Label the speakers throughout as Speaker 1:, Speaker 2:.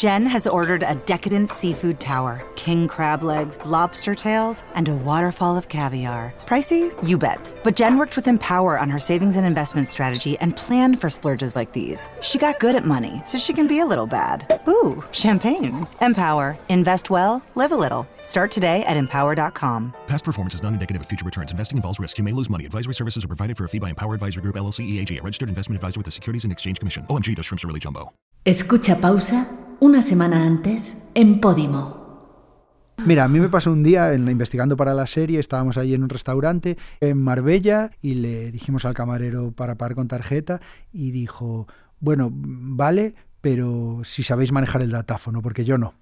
Speaker 1: Jen has ordered a decadent seafood tower, king crab legs, lobster tails, and a waterfall of caviar. Pricey? You bet. But Jen worked with Empower on her savings and investment strategy and planned for splurges like these. She got good at money, so she can be a little bad. Ooh, champagne. Empower. Invest well, live a little. Start today at empower.com.
Speaker 2: Past performance is not indicative of future returns. Investing involves risk. You may lose money. Advisory services are provided for a fee by Empower Advisory Group, LLC, EAG, a registered investment advisor with the Securities and Exchange Commission. OMG, those shrimps are really jumbo.
Speaker 3: Escucha Pausa una semana antes en Podimo.
Speaker 4: Mira, a mí me pasó un día investigando para la serie, estábamos ahí en un restaurante en Marbella y le dijimos al camarero para pagar con tarjeta y dijo, bueno, vale, pero si sabéis manejar el datáfono, porque yo no.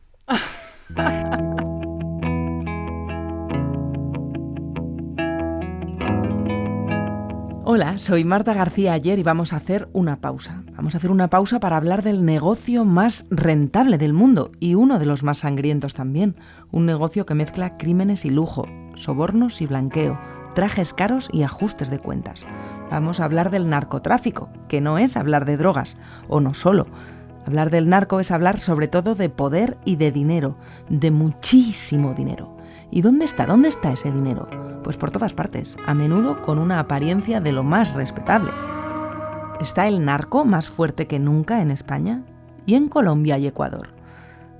Speaker 5: Hola, soy Marta García Ayer y vamos a hacer una pausa. Vamos a hacer una pausa para hablar del negocio más rentable del mundo y uno de los más sangrientos también. Un negocio que mezcla crímenes y lujo, sobornos y blanqueo, trajes caros y ajustes de cuentas. Vamos a hablar del narcotráfico, que no es hablar de drogas, o no solo. Hablar del narco es hablar sobre todo de poder y de dinero, de muchísimo dinero. ¿Y dónde está ese dinero? Pues por todas partes, a menudo con una apariencia de lo más respetable. ¿Está el narco más fuerte que nunca en España? ¿Y en Colombia y Ecuador?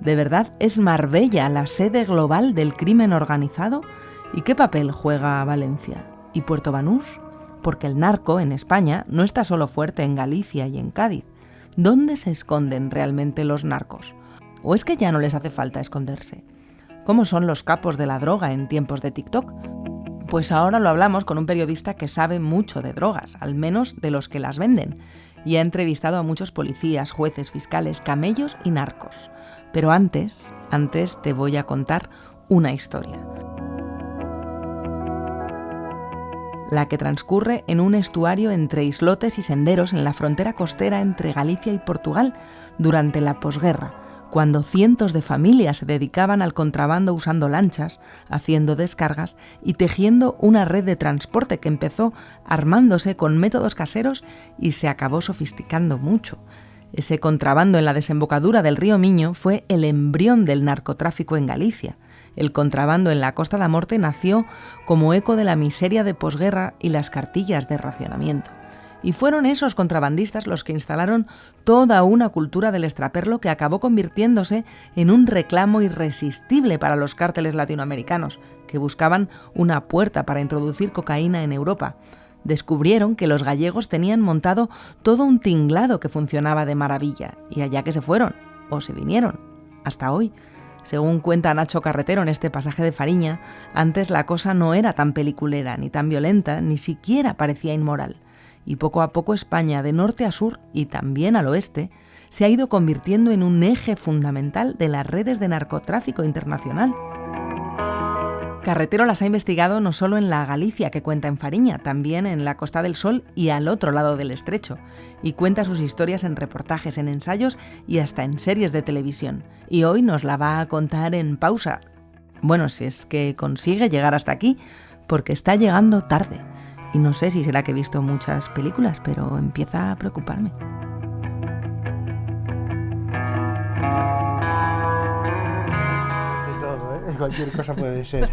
Speaker 5: ¿De verdad es Marbella la sede global del crimen organizado? ¿Y qué papel juega Valencia? ¿Y Puerto Banús? Porque el narco en España no está solo fuerte en Galicia y en Cádiz. ¿Dónde se esconden realmente los narcos? ¿O es que ya no les hace falta esconderse? ¿Cómo son los capos de la droga en tiempos de TikTok? Pues ahora lo hablamos con un periodista que sabe mucho de drogas, al menos de los que las venden, y ha entrevistado a muchos policías, jueces, fiscales, camellos y narcos. Pero antes te voy a contar una historia. La que transcurre en un estuario entre islotes y senderos en la frontera costera entre Galicia y Portugal durante la posguerra, cuando cientos de familias se dedicaban al contrabando usando lanchas, haciendo descargas y tejiendo una red de transporte que empezó armándose con métodos caseros y se acabó sofisticando mucho. Ese contrabando en la desembocadura del río Miño fue el embrión del narcotráfico en Galicia. El contrabando en la Costa da Morte nació como eco de la miseria de posguerra y las cartillas de racionamiento. Y fueron esos contrabandistas los que instalaron toda una cultura del extraperlo que acabó convirtiéndose en un reclamo irresistible para los cárteles latinoamericanos, que buscaban una puerta para introducir cocaína en Europa. Descubrieron que los gallegos tenían montado todo un tinglado que funcionaba de maravilla, y allá que se fueron, o se vinieron, hasta hoy. Según cuenta Nacho Carretero en este pasaje de Fariña, antes la cosa no era tan peliculera, ni tan violenta, ni siquiera parecía inmoral. Y poco a poco España, de norte a sur y también al oeste, se ha ido convirtiendo en un eje fundamental de las redes de narcotráfico internacional. Carretero las ha investigado no solo en la Galicia que cuenta en Fariña, también en la Costa del Sol y al otro lado del estrecho, y cuenta sus historias en reportajes, en ensayos y hasta en series de televisión. Y hoy nos la va a contar en Pausa. Bueno, si es que consigue llegar hasta aquí, porque está llegando tarde. Y no sé si será que he visto muchas películas, pero empieza a preocuparme.
Speaker 4: De todo, ¿eh? Cualquier cosa puede ser.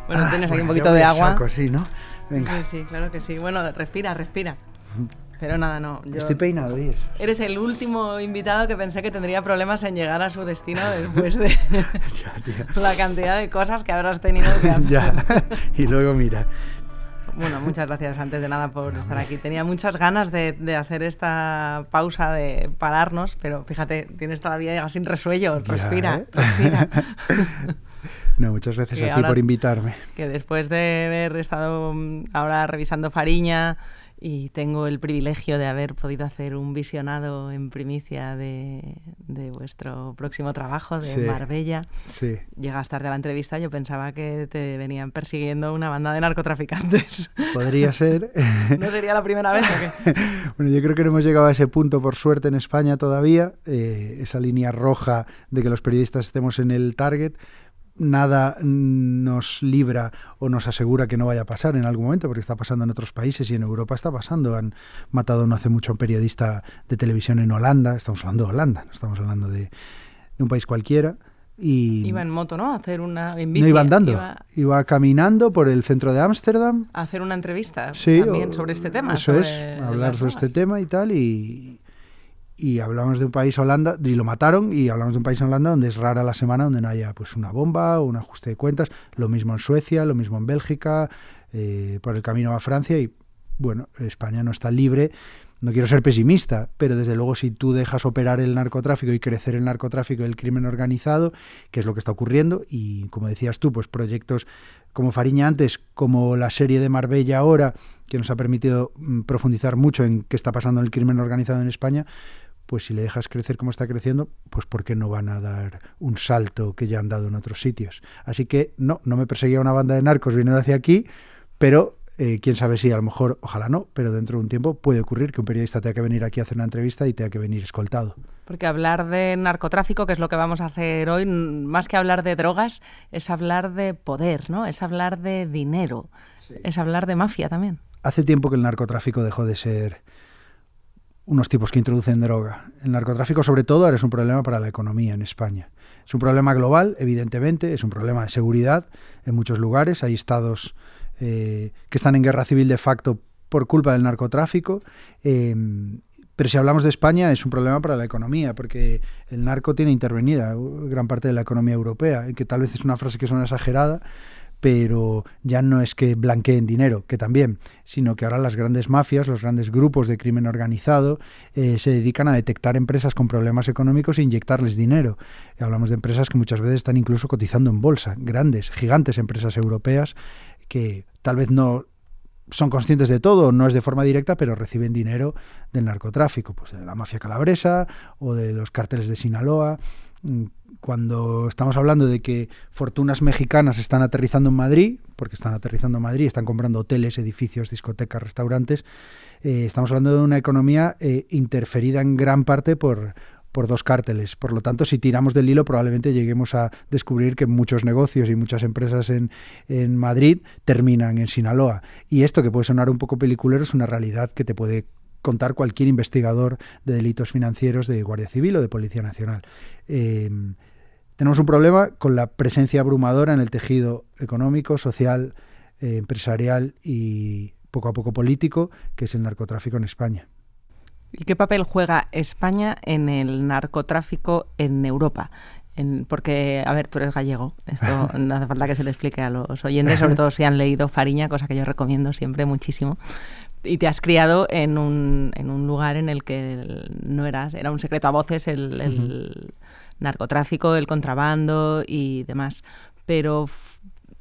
Speaker 5: Bueno, tienes aquí un
Speaker 4: Bueno,
Speaker 5: poquito
Speaker 4: yo
Speaker 5: de
Speaker 4: me
Speaker 5: agua.
Speaker 4: saco, sí, ¿no? Venga.
Speaker 5: Sí, claro que sí. Bueno, respira. Pero nada, no.
Speaker 4: Estoy peinado, ¿y eso?
Speaker 5: Eres el último invitado que pensé que tendría problemas en llegar a su destino después de
Speaker 4: Ya, tío.
Speaker 5: la cantidad de cosas que habrás tenido que hacer.
Speaker 4: Ya, y luego mira.
Speaker 5: Bueno, muchas gracias antes de nada por estar aquí. Tenía muchas ganas de hacer esta pausa, de pararnos, pero fíjate, tienes todavía sin resuello. Respira.
Speaker 4: No, muchas gracias
Speaker 5: Que
Speaker 4: a ti
Speaker 5: ahora-
Speaker 4: por invitarme.
Speaker 5: Que después de haber estado ahora revisando Fariña y tengo el privilegio de haber podido hacer un visionado en primicia de vuestro próximo trabajo, de
Speaker 4: Sí.
Speaker 5: Marbella.
Speaker 4: Sí.
Speaker 5: Llegas tarde a la entrevista, yo pensaba que te venían persiguiendo una banda de narcotraficantes.
Speaker 4: Podría ser.
Speaker 5: ¿No sería la primera vez o qué?
Speaker 4: Bueno, yo creo que no hemos llegado a ese punto, por suerte, en España todavía. Esa línea roja de que los periodistas estemos en el target. nada nos libra o nos asegura que no vaya a pasar en algún momento, porque está pasando en otros países y en Europa está pasando. Han matado no hace mucho a un periodista de televisión en Holanda. Estamos hablando de Holanda, no estamos hablando de un país cualquiera. Y
Speaker 5: iba en moto, ¿no? A hacer en bici.
Speaker 4: No iba andando, iba caminando por el centro de Ámsterdam.
Speaker 5: A hacer una entrevista
Speaker 4: también
Speaker 5: sobre este tema.
Speaker 4: Eso hablar sobre este tema y tal, y hablamos de un país, Holanda, y lo mataron, y hablamos de un país, Holanda, donde es rara la semana donde no haya pues una bomba o un ajuste de cuentas. Lo mismo en Suecia, lo mismo en Bélgica, por el camino a Francia, y bueno, España no está libre. No quiero ser pesimista, pero desde luego si tú dejas operar el narcotráfico y crecer el narcotráfico y el crimen organizado, que es lo que está ocurriendo, y como decías tú, pues proyectos como Fariña antes, como la serie de Marbella ahora, que nos ha permitido profundizar mucho en qué está pasando en el crimen organizado en España, pues si le dejas crecer como está creciendo, pues ¿por qué no van a dar un salto que ya han dado en otros sitios? Así que no me perseguía una banda de narcos viniendo hacia aquí, pero quién sabe si a lo mejor, ojalá no, pero dentro de un tiempo puede ocurrir que un periodista tenga que venir aquí a hacer una entrevista y tenga que venir escoltado.
Speaker 5: Porque hablar de narcotráfico, que es lo que vamos a hacer hoy, más que hablar de drogas, es hablar de poder, ¿no? Es hablar de dinero, sí. Es hablar de mafia también.
Speaker 4: Hace tiempo que el narcotráfico dejó de ser unos tipos que introducen droga. El narcotráfico, sobre todo, ahora es un problema para la economía en España. Es un problema global, evidentemente, es un problema de seguridad en muchos lugares. Hay estados que están en guerra civil de facto por culpa del narcotráfico, pero si hablamos de España es un problema para la economía, porque el narco tiene intervenida gran parte de la economía europea, que tal vez es una frase que suena exagerada, pero ya no es que blanqueen dinero, que también, sino que ahora las grandes mafias, los grandes grupos de crimen organizado se dedican a detectar empresas con problemas económicos e inyectarles dinero. Hablamos de empresas que muchas veces están incluso cotizando en bolsa, grandes, gigantes empresas europeas que tal vez no son conscientes de todo, no es de forma directa, pero reciben dinero del narcotráfico, pues de la mafia calabresa o de los cárteles de Sinaloa. Cuando estamos hablando de que fortunas mexicanas están aterrizando en Madrid, porque están aterrizando en Madrid, están comprando hoteles, edificios, discotecas, restaurantes, estamos hablando de una economía interferida en gran parte por dos cárteles. Por lo tanto, si tiramos del hilo, probablemente lleguemos a descubrir que muchos negocios y muchas empresas en Madrid terminan en Sinaloa. Y esto, que puede sonar un poco peliculero, es una realidad que te puede contar cualquier investigador de delitos financieros de Guardia Civil o de Policía Nacional. Tenemos un problema con la presencia abrumadora en el tejido económico, social, empresarial y poco a poco político, que es el narcotráfico en España.
Speaker 5: ¿Y qué papel juega España en el narcotráfico en Europa? Porque, a ver, tú eres gallego, esto no hace falta que se le explique a los oyentes, sobre todo si han leído Fariña, cosa que yo recomiendo siempre muchísimo. Y te has criado en un lugar en el que era un secreto a voces el narcotráfico, el contrabando y demás. Pero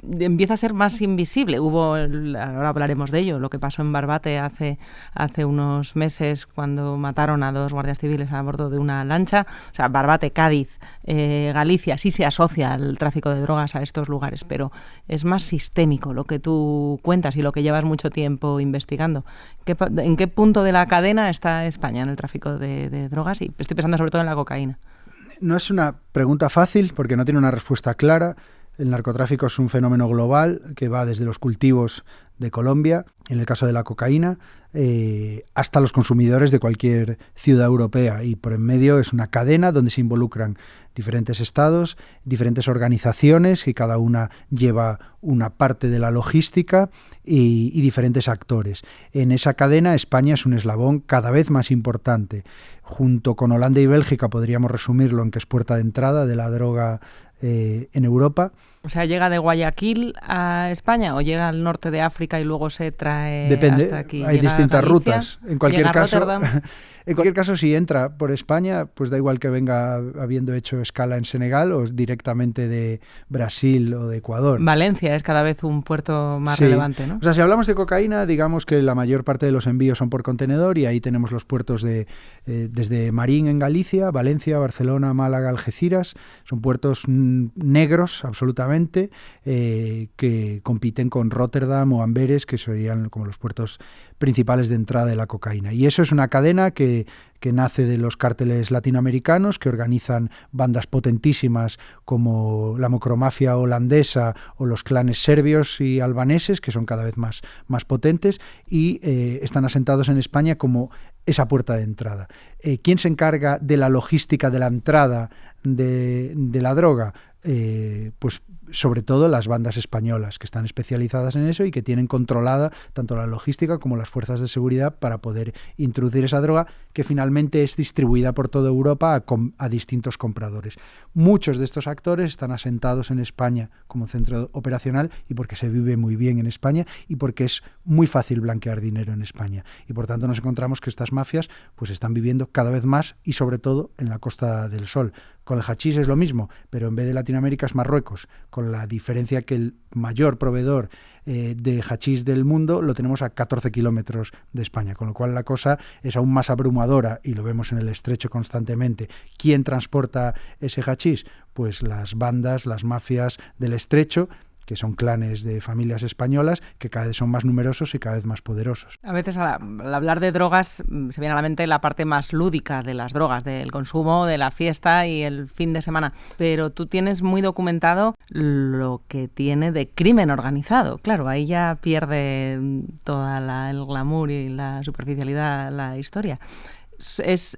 Speaker 5: empieza a ser más invisible. Ahora hablaremos de ello, lo que pasó en Barbate hace unos meses cuando mataron a 2 guardias civiles a bordo de una lancha. O sea, Barbate, Cádiz, Galicia, sí se asocia el tráfico de drogas a estos lugares, pero es más sistémico lo que tú cuentas y lo que llevas mucho tiempo investigando. ¿En qué punto de la cadena está España en el tráfico de drogas? Y estoy pensando sobre todo en la cocaína.
Speaker 4: No es una pregunta fácil porque no tiene una respuesta clara. El narcotráfico es un fenómeno global que va desde los cultivos de Colombia, en el caso de la cocaína, hasta los consumidores de cualquier ciudad europea. Y por en medio es una cadena donde se involucran diferentes estados, diferentes organizaciones, que cada una lleva una parte de la logística y diferentes actores. En esa cadena España es un eslabón cada vez más importante. Junto con Holanda y Bélgica podríamos resumirlo en que es puerta de entrada de la droga en Europa.
Speaker 5: O sea, ¿llega de Guayaquil a España o llega al norte de África y luego se trae
Speaker 4: Depende,
Speaker 5: hasta aquí?
Speaker 4: Hay distintas rutas. En cualquier caso, si entra por España, pues da igual que venga habiendo hecho escala en Senegal o directamente de Brasil o de Ecuador.
Speaker 5: Valencia es cada vez un puerto más relevante, ¿no?
Speaker 4: O sea, si hablamos de cocaína, digamos que la mayor parte de los envíos son por contenedor y ahí tenemos los puertos desde Marín en Galicia, Valencia, Barcelona, Málaga, Algeciras. Son puertos son negros absolutamente, que compiten con Róterdam o Amberes, que serían como los puertos principales de entrada de la cocaína. Y eso es una cadena que nace de los cárteles latinoamericanos, que organizan bandas potentísimas como la macromafia holandesa o los clanes serbios y albaneses, que son cada vez más potentes, y están asentados en España como esa puerta de entrada. ¿Quién se encarga de la logística de la entrada de la droga? Pues sobre todo las bandas españolas, que están especializadas en eso y que tienen controlada tanto la logística como las fuerzas de seguridad para poder introducir esa droga, que finalmente es distribuida por toda Europa a distintos compradores. Muchos de estos actores están asentados en España como centro operacional, y porque se vive muy bien en España y porque es muy fácil blanquear dinero en España. Y por tanto nos encontramos que estas mafias pues están viviendo cada vez más, y sobre todo en la Costa del Sol. Con el hachís es lo mismo, pero en vez de Latinoamérica es Marruecos, con la diferencia que el mayor proveedor de hachís del mundo lo tenemos a 14 kilómetros de España, con lo cual la cosa es aún más abrumadora, y lo vemos en el estrecho constantemente. ¿Quién transporta ese hachís? Pues las bandas, las mafias del estrecho, que son clanes de familias españolas que cada vez son más numerosos y cada vez más poderosos.
Speaker 5: A veces al hablar de drogas se viene a la mente la parte más lúdica de las drogas, del consumo, de la fiesta y el fin de semana, pero tú tienes muy documentado lo que tiene de crimen organizado. Claro, ahí ya pierde toda el glamour y la superficialidad la historia. Es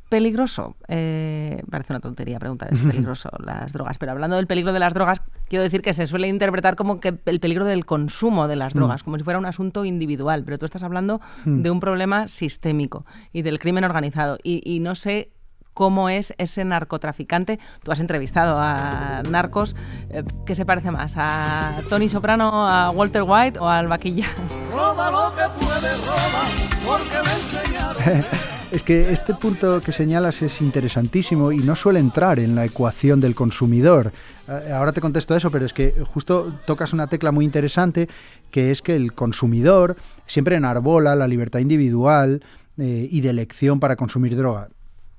Speaker 5: peligroso. Parece una tontería preguntar, ¿es peligroso las drogas? Pero hablando del peligro de las drogas, quiero decir que se suele interpretar como que el peligro del consumo de las drogas, como si fuera un asunto individual, pero tú estás hablando de un problema sistémico y del crimen organizado. Y no sé cómo es ese narcotraficante. Tú has entrevistado a narcos. ¿Qué se parece más? ¿A Tony Soprano, a Walter White o al Vaquilla?
Speaker 6: Roba lo que puede, roba, porque me enseñaron.
Speaker 4: Es que este punto que señalas es interesantísimo y no suele entrar en la ecuación del consumidor. Ahora te contesto eso, pero es que justo tocas una tecla muy interesante, que es que el consumidor siempre enarbola la libertad individual y de elección para consumir droga.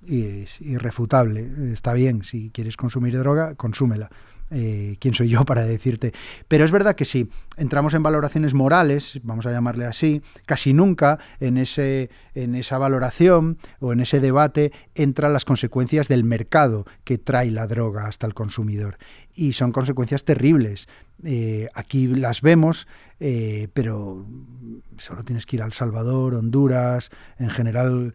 Speaker 4: Y es irrefutable. Está bien, si quieres consumir droga, consúmela. ¿Quién soy yo para decirte? Pero es verdad que si entramos en valoraciones morales, vamos a llamarle así, casi nunca en esa valoración o en ese debate entran las consecuencias del mercado que trae la droga hasta el consumidor. Y son consecuencias terribles. Aquí las vemos, pero solo tienes que ir a El Salvador, Honduras, en general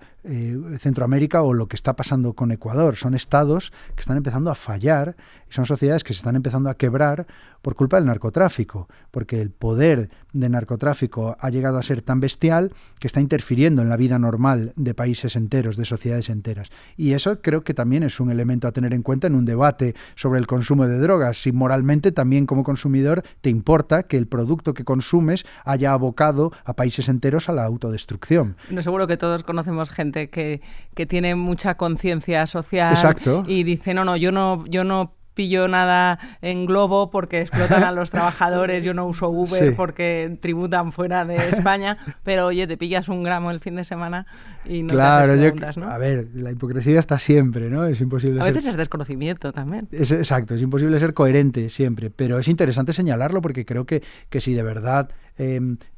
Speaker 4: Centroamérica, o lo que está pasando con Ecuador. Son estados que están empezando a fallar, y son sociedades que se están empezando a quebrar por culpa del narcotráfico, porque el poder de narcotráfico ha llegado a ser tan bestial que está interfiriendo en la vida normal de países enteros, de sociedades enteras. Y eso creo que también es un elemento a tener en cuenta en un debate sobre el consumo de drogas. Si moralmente también como consumidor te importa que el producto que consumes haya abocado a países enteros a la autodestrucción.
Speaker 5: No, seguro que todos conocemos gente que tiene mucha conciencia social.
Speaker 4: Exacto.
Speaker 5: Y dice, no, yo no pillo nada en Globo porque explotan a los trabajadores, yo no uso Uber porque tributan fuera de España, pero oye, te pillas un gramo el fin de semana y no te haces preguntas, ¿no?
Speaker 4: A ver, la hipocresía está siempre, ¿no? Es imposible.
Speaker 5: A veces es desconocimiento también.
Speaker 4: Exacto, es imposible ser coherente siempre, pero es interesante señalarlo porque creo que si de verdad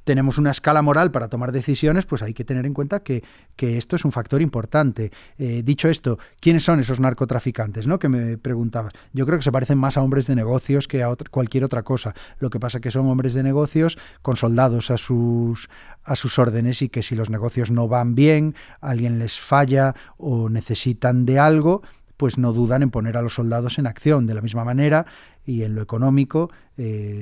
Speaker 4: tenemos una escala moral para tomar decisiones, pues hay que tener en cuenta que esto es un factor importante. Dicho esto, ¿quiénes son esos narcotraficantes, ¿no? Que me preguntabas. Yo creo que se parecen más a hombres de negocios que a cualquier otra cosa. Lo que pasa es que son hombres de negocios con soldados a sus órdenes, y que si los negocios no van bien, alguien les falla o necesitan de algo, pues no dudan en poner a los soldados en acción. De la misma manera, y en lo económico,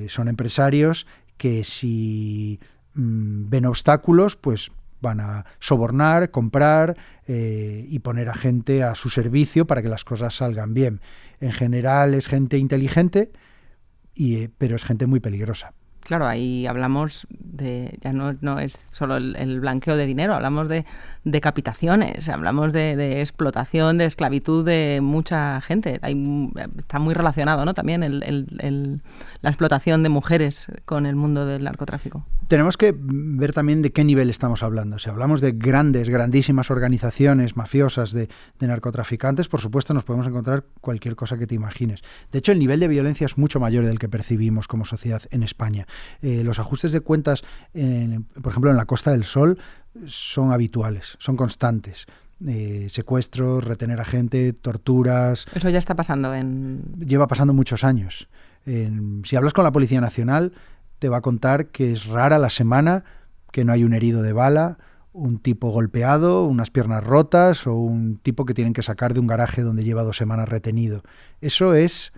Speaker 4: son empresarios que si ven obstáculos, pues van a sobornar, comprar y poner a gente a su servicio para que las cosas salgan bien. En general es gente inteligente, pero es gente muy peligrosa.
Speaker 5: Claro, ahí hablamos ya no es solo el blanqueo de dinero, hablamos de decapitaciones, hablamos de explotación, de esclavitud de mucha gente. Está muy relacionado, ¿no? También la explotación de mujeres con el mundo del narcotráfico.
Speaker 4: tenemos que ver también de qué nivel estamos hablando. Si hablamos de grandísimas organizaciones mafiosas de narcotraficantes, por supuesto nos podemos encontrar cualquier cosa que te imagines. De hecho, el nivel de violencia es mucho mayor del que percibimos como sociedad en España. Los ajustes de cuentas, por ejemplo, en la Costa del Sol, son habituales, son constantes. Secuestros, retener a gente, torturas...
Speaker 5: Eso ya está pasando
Speaker 4: Lleva pasando muchos años. Si hablas con la Policía Nacional, te va a contar que es rara la semana que no hay un herido de bala, un tipo golpeado, unas piernas rotas o un tipo que tienen que sacar de un garaje donde lleva 2 semanas retenido. Eso es,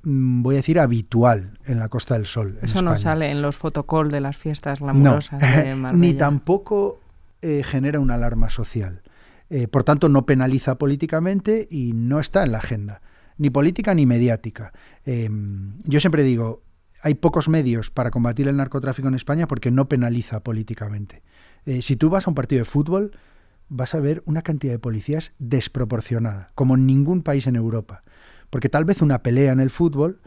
Speaker 4: voy a decir, habitual en la Costa del Sol.
Speaker 5: Eso
Speaker 4: en
Speaker 5: no
Speaker 4: España.
Speaker 5: Sale en los fotocall de las fiestas glamurosas de Marbella.
Speaker 4: Ni tampoco genera una alarma social. Por tanto, no penaliza políticamente y no está en la agenda, ni política ni mediática. Yo siempre digo, hay pocos medios para combatir el narcotráfico en España porque no penaliza políticamente. Si tú vas a un partido de fútbol, vas a ver una cantidad de policías desproporcionada, como en ningún país en Europa. Porque tal vez una pelea en el fútbol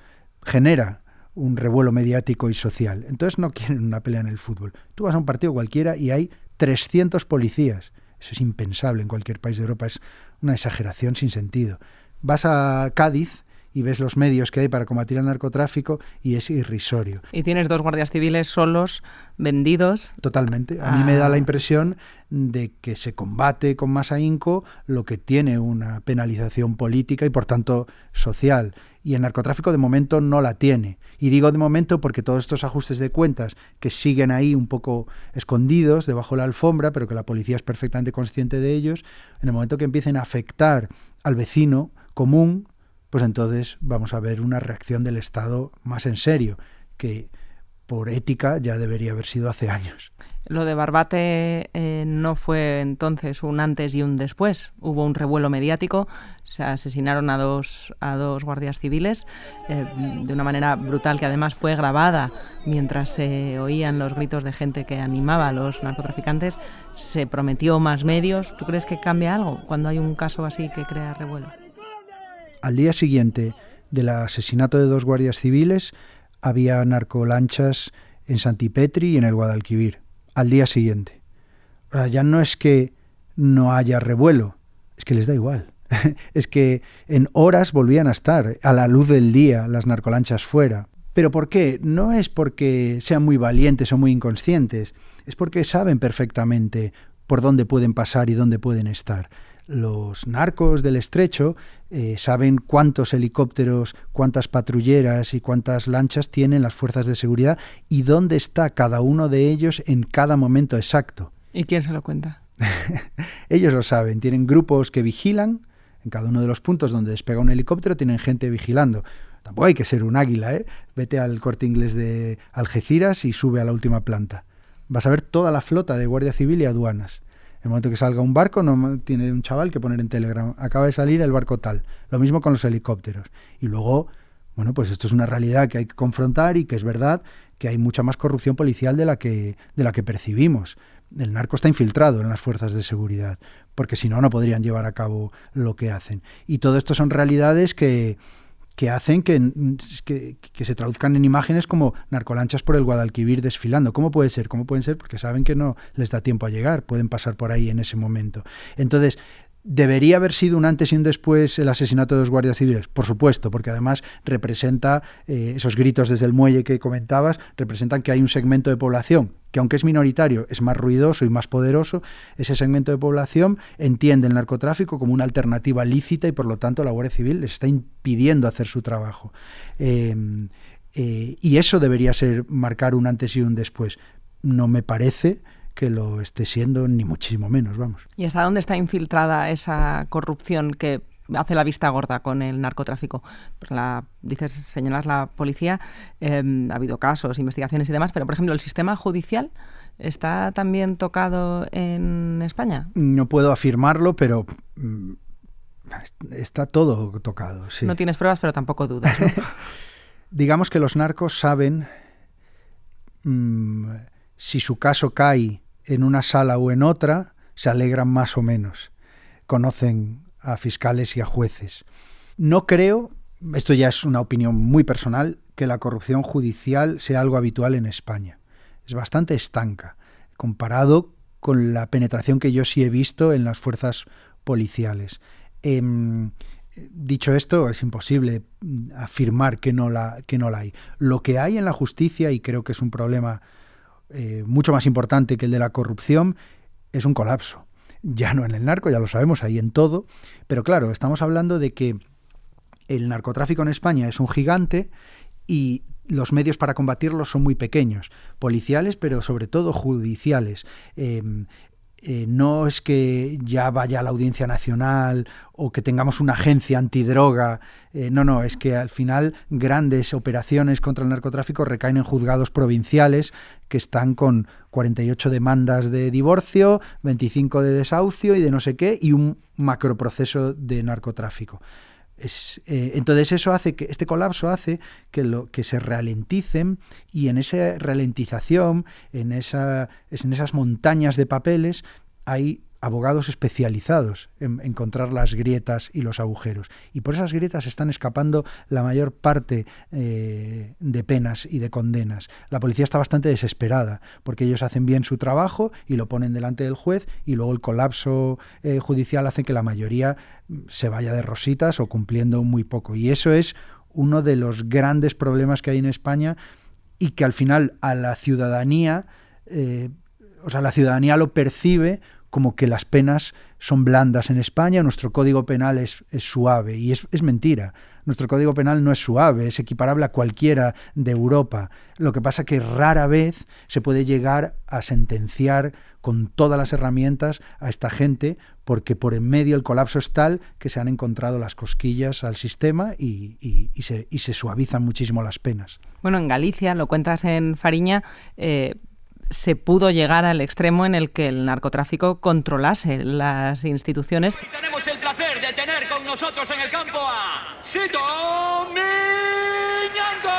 Speaker 4: genera un revuelo mediático y social. Entonces no quieren una pelea en el fútbol. Tú vas a un partido cualquiera y hay 300 policías. Eso es impensable en cualquier país de Europa. Es una exageración sin sentido. Vas a Cádiz y ves los medios que hay para combatir el narcotráfico y es irrisorio.
Speaker 5: Y tienes 2 guardias civiles solos, vendidos.
Speaker 4: Totalmente. A mí me da la impresión de que se combate con más ahínco lo que tiene una penalización política y por tanto social. Y el narcotráfico de momento no la tiene. Y digo de momento porque todos estos ajustes de cuentas que siguen ahí un poco escondidos debajo de la alfombra, pero que la policía es perfectamente consciente de ellos, en el momento que empiecen a afectar al vecino común, pues entonces vamos a ver una reacción del Estado más en serio, que por ética ya debería haber sido hace años.
Speaker 5: Lo de Barbate no fue entonces un antes y un después. Hubo un revuelo mediático, se asesinaron a dos guardias civiles de una manera brutal que además fue grabada mientras se oían los gritos de gente que animaba a los narcotraficantes. Se prometió más medios. ¿Tú crees que cambia algo cuando hay un caso así que crea revuelo?
Speaker 4: Al día siguiente del asesinato de 2 guardias civiles había narcolanchas en Santipetri y en el Guadalquivir. Al día siguiente. Ahora, ya no es que no haya revuelo, es que les da igual. Es que en horas volvían a estar a la luz del día las narcolanchas fuera. ¿Pero por qué? No es porque sean muy valientes o muy inconscientes, es porque saben perfectamente por dónde pueden pasar y dónde pueden estar. Los narcos del Estrecho saben cuántos helicópteros, cuántas patrulleras y cuántas lanchas tienen las fuerzas de seguridad y dónde está cada uno de ellos en cada momento exacto.
Speaker 5: ¿Y quién se lo cuenta?
Speaker 4: Ellos lo saben, tienen grupos que vigilan, en cada uno de los puntos donde despega un helicóptero tienen gente vigilando. Tampoco hay que ser un águila, ¿eh? Vete al Corte Inglés de Algeciras y sube a la última planta. Vas a ver toda la flota de Guardia Civil y aduanas. En el momento que salga un barco, no tiene un chaval que poner en Telegram, acaba de salir el barco tal. Lo mismo con los helicópteros. Y luego, bueno, pues esto es una realidad que hay que confrontar y que es verdad que hay mucha más corrupción policial de la que percibimos. El narco está infiltrado en las fuerzas de seguridad, porque si no, no podrían llevar a cabo lo que hacen. Y todo esto son realidades que hacen que se traduzcan en imágenes como narcolanchas por el Guadalquivir desfilando. ¿Cómo puede ser? ¿Cómo pueden ser? Porque saben que no les da tiempo a llegar, pueden pasar por ahí en ese momento. Entonces, ¿debería haber sido un antes y un después el asesinato de 2 guardias civiles? Por supuesto, porque además representa, esos gritos desde el muelle que comentabas, representan que hay un segmento de población que, aunque es minoritario, es más ruidoso y más poderoso. Ese segmento de población entiende el narcotráfico como una alternativa lícita y, por lo tanto, la Guardia Civil les está impidiendo hacer su trabajo. Y eso debería ser marcar un antes y un después. No me parece que lo esté siendo, ni muchísimo menos, vamos.
Speaker 5: ¿Y hasta dónde está infiltrada esa corrupción que hace la vista gorda con el narcotráfico? Pues señalas la policía, ha habido casos, investigaciones y demás, pero, por ejemplo, ¿el sistema judicial está también tocado en España?
Speaker 4: No puedo afirmarlo, pero está todo tocado, sí.
Speaker 5: No tienes pruebas, pero tampoco dudas, ¿no?
Speaker 4: Digamos que los narcos saben si su caso cae en una sala o en otra, se alegran más o menos. Conocen a fiscales y a jueces. No creo, esto ya es una opinión muy personal, que la corrupción judicial sea algo habitual en España. es bastante estanca, comparado con la penetración que yo sí he visto en las fuerzas policiales. Dicho esto, es imposible afirmar que no la hay. Lo que hay en la justicia, y creo que es un problema mucho más importante que el de la corrupción, es un colapso. Ya no en el narco, ya lo sabemos, ahí en todo, pero claro, estamos hablando de que el narcotráfico en España es un gigante y los medios para combatirlo son muy pequeños, policiales, pero sobre todo judiciales. No es que ya vaya a la Audiencia Nacional o que tengamos una agencia antidroga, no, es que al final grandes operaciones contra el narcotráfico recaen en juzgados provinciales que están con 48 demandas de divorcio, 25 de desahucio y de no sé qué, y un macroproceso de narcotráfico. Entonces eso hace que este colapso hace que se ralenticen, y en esa ralentización, en esas montañas de papeles, hay abogados especializados en encontrar las grietas y los agujeros, y por esas grietas están escapando la mayor parte de penas y de condenas. La policía está bastante desesperada porque ellos hacen bien su trabajo y lo ponen delante del juez, y luego el colapso judicial hace que la mayoría se vaya de rositas o cumpliendo muy poco, y eso es uno de los grandes problemas que hay en España, y que al final a la ciudadanía, la ciudadanía lo percibe como que las penas son blandas en España. Nuestro Código Penal es suave, y es mentira. Nuestro Código Penal no es suave, es equiparable a cualquiera de Europa. Lo que pasa es que rara vez se puede llegar a sentenciar con todas las herramientas a esta gente, porque por en medio el colapso es tal que se han encontrado las cosquillas al sistema y se suavizan muchísimo las penas.
Speaker 5: Bueno, en Galicia, lo cuentas en Fariña, se pudo llegar al extremo en el que el narcotráfico controlase las instituciones.
Speaker 7: Y tenemos el placer de tener con nosotros en el campo a Sito Miñanco.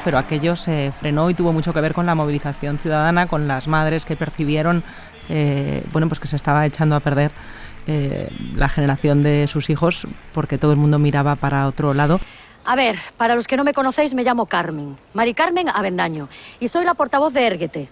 Speaker 5: Pero aquello se frenó y tuvo mucho que ver con la movilización ciudadana, con las madres que percibieron pues que se estaba echando a perder la generación de sus hijos, porque todo el mundo miraba para otro lado.
Speaker 8: A ver, para los que no me conocéis, me llamo Carmen, Mari Carmen Avendaño, y soy la portavoz de Érguete,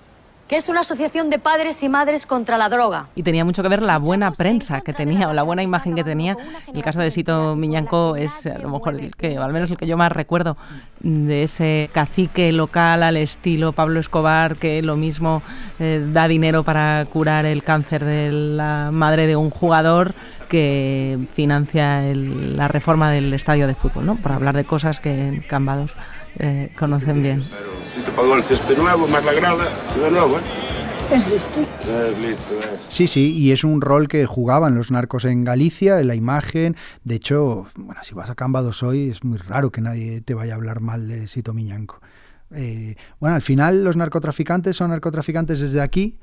Speaker 8: que es una asociación de padres y madres contra la droga.
Speaker 5: Y tenía mucho que ver la buena prensa que tenía, o la buena imagen que tenía. El caso de Sito Miñanco es a lo mejor al menos el que yo más recuerdo, de ese cacique local al estilo Pablo Escobar, que lo mismo da dinero para curar el cáncer de la madre de un jugador, que financia la reforma del estadio de fútbol, ¿no? Por hablar de cosas que en Cambados conocen bien.
Speaker 9: Pero si te pagó el césped nuevo, más la grada, de nuevo, ¿eh?
Speaker 8: Es listo.
Speaker 9: Es listo, es.
Speaker 4: Sí, y es un rol que jugaban los narcos en Galicia, en la imagen. De hecho, bueno, si vas a Cambados hoy, es muy raro que nadie te vaya a hablar mal de Sito Miñanco. Al final los narcotraficantes son narcotraficantes desde aquí,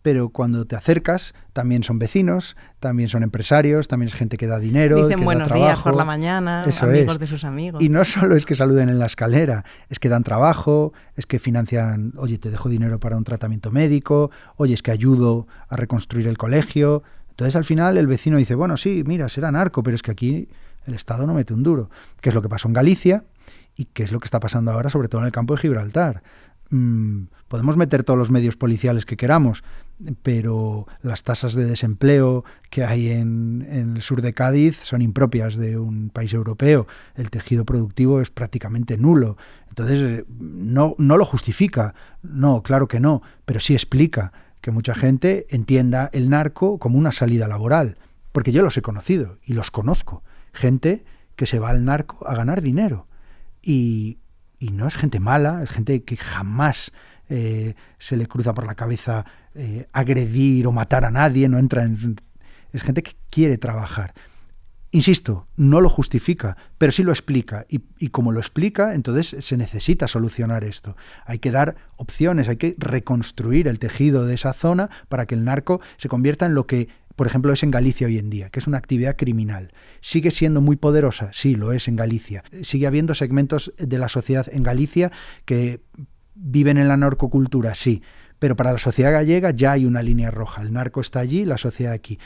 Speaker 4: pero cuando te acercas también son vecinos, también son empresarios, también es gente que da dinero,
Speaker 5: dicen
Speaker 4: que
Speaker 5: buenos
Speaker 4: da trabajo.
Speaker 5: días por la mañana,
Speaker 4: Eso
Speaker 5: amigos
Speaker 4: es.
Speaker 5: de sus amigos.
Speaker 4: Y no solo es que saluden en la escalera, es que dan trabajo, es que financian, oye, te dejo dinero para un tratamiento médico, oye, es que ayudo a reconstruir el colegio. Entonces al final el vecino dice, bueno, sí, mira, será narco, pero es que aquí el Estado no mete un duro. ¿Qué es lo que pasó en Galicia? ¿Y qué es lo que está pasando ahora, sobre todo en el campo de Gibraltar? Podemos meter todos los medios policiales que queramos, pero las tasas de desempleo que hay en el sur de Cádiz son impropias de un país europeo. El tejido productivo es prácticamente nulo. Entonces, no lo justifica. No, claro que no, pero sí explica que mucha gente entienda el narco como una salida laboral. Porque yo los he conocido y los conozco. Gente que se va al narco a ganar dinero. Y no es gente mala, es gente que jamás se le cruza por la cabeza agredir o matar a nadie, no entra en... Es gente que quiere trabajar. Insisto, no lo justifica, pero sí lo explica. Y como lo explica, entonces se necesita solucionar esto. Hay que dar opciones, hay que reconstruir el tejido de esa zona para que el narco se convierta en lo que, por ejemplo, es en Galicia hoy en día, que es una actividad criminal. ¿Sigue siendo muy poderosa? Sí, lo es en Galicia. Sigue habiendo segmentos de la sociedad en Galicia que viven en la narcocultura, sí. Pero para la sociedad gallega ya hay una línea roja. El narco está allí, la sociedad aquí.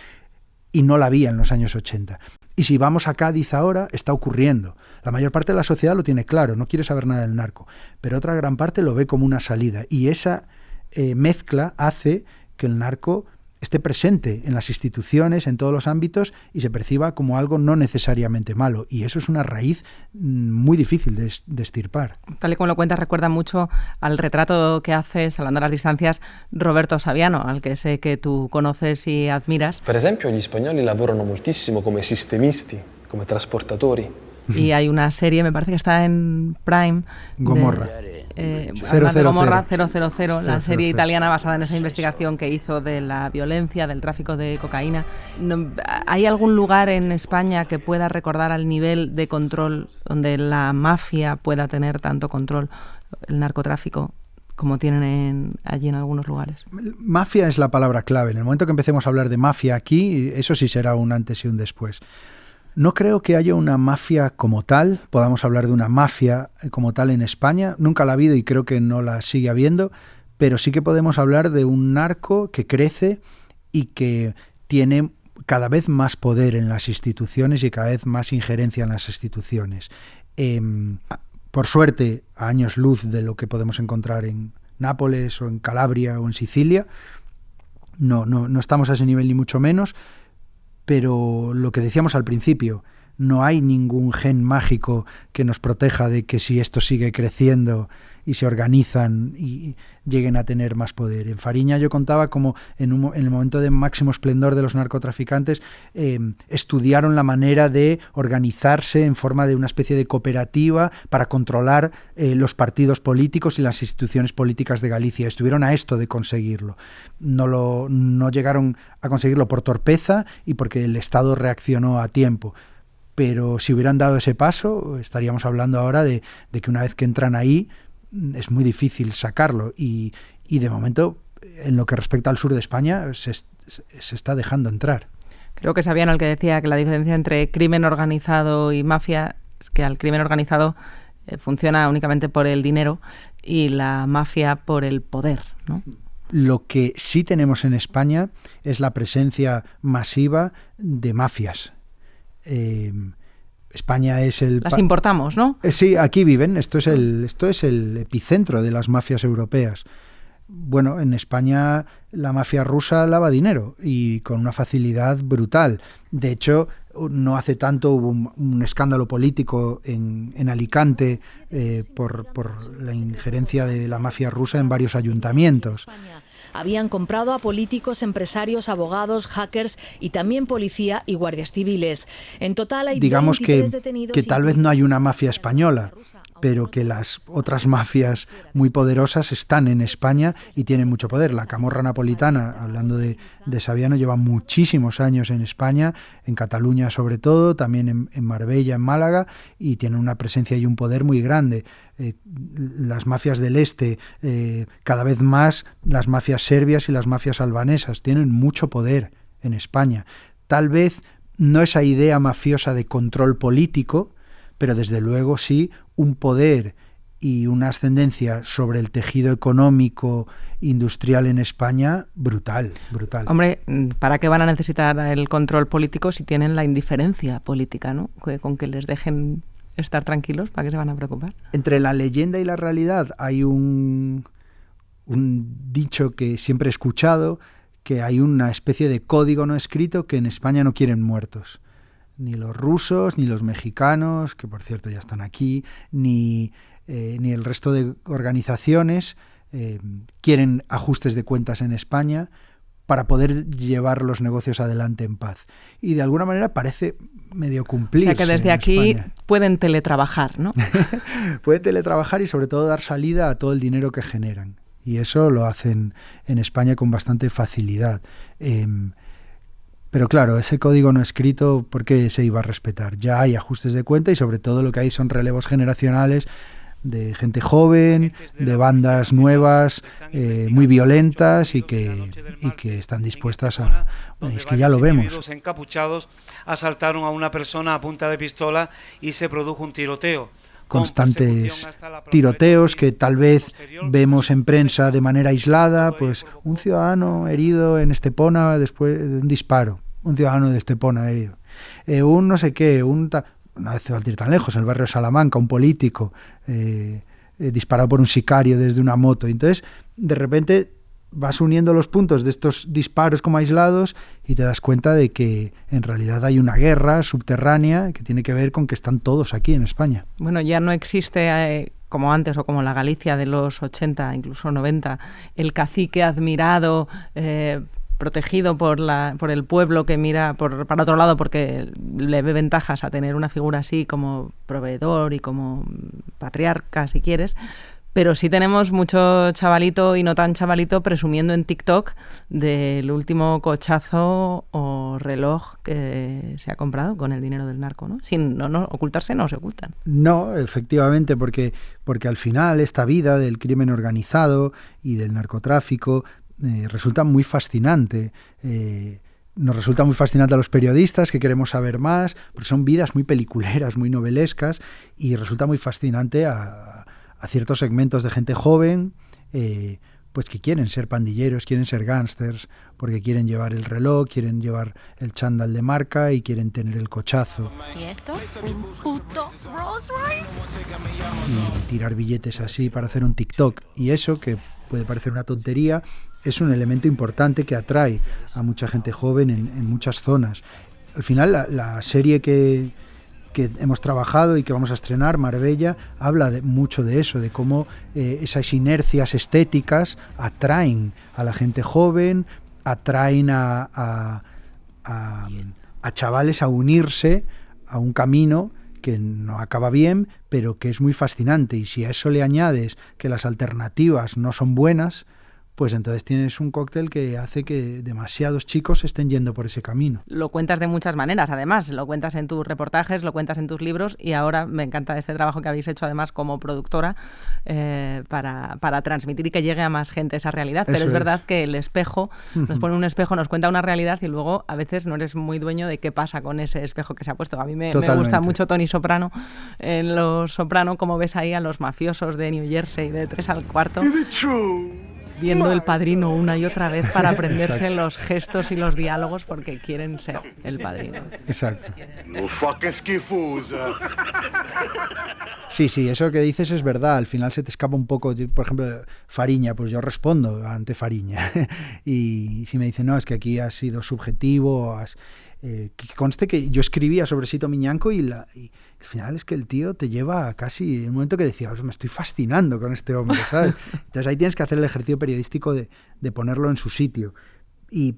Speaker 4: y no la había en los años 80. Y si vamos a Cádiz ahora, está ocurriendo. La mayor parte de la sociedad lo tiene claro, no quiere saber nada del narco, pero otra gran parte lo ve como una salida. Y esa mezcla hace que el narco esté presente en las instituciones, en todos los ámbitos, y se perciba como algo no necesariamente malo. Y eso es una raíz muy difícil de extirpar.
Speaker 5: Tal y como lo cuentas, recuerda mucho al retrato que hace, salvando las distancias, Roberto Saviano, al que sé que tú conoces y admiras.
Speaker 10: Per esempio, gli spagnoli lavorano moltissimo come sistemisti, come trasportatori.
Speaker 5: Y hay una serie, me parece que está en Prime.
Speaker 4: Gomorra.
Speaker 5: 000. Gomorra 000, la serie italiana basada en esa investigación que hizo de la violencia, del tráfico de cocaína. ¿Hay algún lugar en España que pueda recordar al nivel de control donde la mafia pueda tener tanto control, el narcotráfico, como tienen allí en algunos lugares?
Speaker 4: Mafia es la palabra clave. En el momento que empecemos a hablar de mafia aquí, eso sí será un antes y un después. No creo que haya una mafia como tal, podamos hablar de una mafia como tal en España, nunca la ha habido y creo que no la sigue habiendo, pero sí que podemos hablar de un narco que crece y que tiene cada vez más poder en las instituciones y cada vez más injerencia en las instituciones. Por suerte, a años luz de lo que podemos encontrar en Nápoles o en Calabria o en Sicilia, no estamos a ese nivel ni mucho menos. Pero lo que decíamos al principio, no hay ningún gen mágico que nos proteja de que si esto sigue creciendo y se organizan y lleguen a tener más poder. En Fariña yo contaba como en el momento de máximo esplendor de los narcotraficantes estudiaron la manera de organizarse en forma de una especie de cooperativa para controlar los partidos políticos y las instituciones políticas de Galicia. Estuvieron a esto de conseguirlo. No llegaron a conseguirlo por torpeza y porque el Estado reaccionó a tiempo. Pero si hubieran dado ese paso, estaríamos hablando ahora de que una vez que entran ahí, es muy difícil sacarlo. Y de momento, en lo que respecta al sur de España, se está dejando entrar.
Speaker 5: Creo que Saviano el que decía que la diferencia entre crimen organizado y mafia es que al crimen organizado funciona únicamente por el dinero y la mafia por el poder, ¿no?
Speaker 4: Lo que sí tenemos en España es la presencia masiva de mafias. España es el...
Speaker 5: Las importamos, ¿no?
Speaker 4: Sí, aquí viven. Esto es el epicentro de las mafias europeas. Bueno, en España la mafia rusa lava dinero y con una facilidad brutal. De hecho, no hace tanto hubo un escándalo político en Alicante por la injerencia de la mafia rusa en varios ayuntamientos.
Speaker 11: Habían comprado a políticos, empresarios, abogados, hackers y también policía y guardias civiles. En total hay
Speaker 4: digamos
Speaker 11: 23 detenidos.
Speaker 4: Que tal vez no hay una mafia española, pero que las otras mafias muy poderosas están en España y tienen mucho poder. La camorra napolitana, hablando de Saviano, lleva muchísimos años en España, en Cataluña sobre todo, también en Marbella, en Málaga, y tienen una presencia y un poder muy grande. Las mafias del este, cada vez más las mafias serbias y las mafias albanesas tienen mucho poder en España. Tal vez no esa idea mafiosa de control político, pero desde luego sí un poder y una ascendencia sobre el tejido económico industrial en España brutal.
Speaker 5: Hombre, ¿para qué van a necesitar el control político si tienen la indiferencia política, ¿no? Con que les dejen estar tranquilos, ¿para qué se van a preocupar?
Speaker 4: Entre la leyenda y la realidad hay un dicho que siempre he escuchado, que hay una especie de código no escrito que en España no quieren muertos. Ni los rusos, ni los mexicanos, que por cierto ya están aquí, ni el resto de organizaciones quieren ajustes de cuentas en España para poder llevar los negocios adelante en paz. Y de alguna manera parece medio cumplirse.
Speaker 5: O sea que desde aquí
Speaker 4: España
Speaker 5: pueden teletrabajar, ¿no?
Speaker 4: Pueden teletrabajar y sobre todo dar salida a todo el dinero que generan. Y eso lo hacen en España con bastante facilidad. Pero claro, ese código no escrito, ¿por qué se iba a respetar? Ya hay ajustes de cuenta y sobre todo lo que hay son relevos generacionales de gente joven, de bandas nuevas, muy violentas y que están dispuestas a... Bueno, es que ya lo vemos.
Speaker 12: Encapuchados asaltaron a una persona a punta de pistola y se produjo un tiroteo.
Speaker 4: Constantes tiroteos que tal vez vemos en prensa de manera aislada, pues un ciudadano herido en Estepona después de un disparo. un ciudadano de Estepona herido. Un no sé qué, no hace falta ir tan lejos, en el barrio de Salamanca, un político disparado por un sicario desde una moto. Entonces, de repente vas uniendo los puntos de estos disparos como aislados y te das cuenta de que en realidad hay una guerra subterránea que tiene que ver con que están todos aquí en España.
Speaker 5: Bueno, ya no existe, como antes o como la Galicia de los 80, incluso 90, el cacique admirado, protegido por el pueblo que mira para otro lado porque le ve ventajas a tener una figura así como proveedor y como patriarca, si quieres. Pero sí tenemos mucho chavalito y no tan chavalito presumiendo en TikTok del último cochazo o reloj que se ha comprado con el dinero del narco, ¿no? Sin no ocultarse, no se ocultan.
Speaker 4: No, efectivamente, porque al final esta vida del crimen organizado y del narcotráfico resulta muy fascinante. Nos resulta muy fascinante a los periodistas que queremos saber más, porque son vidas muy peliculeras, muy novelescas, y resulta muy fascinante a ciertos segmentos de gente joven, pues que quieren ser pandilleros, quieren ser gángsters, porque quieren llevar el reloj, quieren llevar el chándal de marca y quieren tener el cochazo.
Speaker 13: ¿Y esto? ¿Un puto Rolls Royce?
Speaker 4: Y tirar billetes así para hacer un TikTok. Y eso, que puede parecer una tontería, es un elemento importante que atrae a mucha gente joven en muchas zonas. Al final, la serie que hemos trabajado y que vamos a estrenar, Marbella, habla mucho de eso, de cómo esas inercias estéticas atraen a la gente joven, atraen a chavales a unirse a un camino que no acaba bien, pero que es muy fascinante. Y si a eso le añades que las alternativas no son buenas, pues entonces tienes un cóctel que hace que demasiados chicos estén yendo por ese camino.
Speaker 5: Lo cuentas de muchas maneras, además. Lo cuentas en tus reportajes, lo cuentas en tus libros, y ahora me encanta este trabajo que habéis hecho, además, como productora, para transmitir y que llegue a más gente esa realidad. Pero es verdad que el espejo, nos pone un espejo, nos cuenta una realidad y luego a veces no eres muy dueño de qué pasa con ese espejo que se ha puesto. A mí me gusta mucho Tony Soprano. En Los Soprano, como ves ahí a los mafiosos de New Jersey de 3 al cuarto. Viendo El Padrino una y otra vez para aprenderse los gestos y los diálogos porque quieren ser El Padrino.
Speaker 4: Exacto.
Speaker 6: No fucking skifusa.
Speaker 4: Sí, eso que dices es verdad. Al final se te escapa un poco. Por ejemplo, Fariña, pues yo respondo ante Fariña. Y si me dicen, no, es que aquí has sido subjetivo, que conste que yo escribía sobre Sito Miñanco y al final es que el tío te lleva a casi un momento que decía, me estoy fascinando con este hombre, ¿sabes? Entonces ahí tienes que hacer el ejercicio periodístico de ponerlo en su sitio.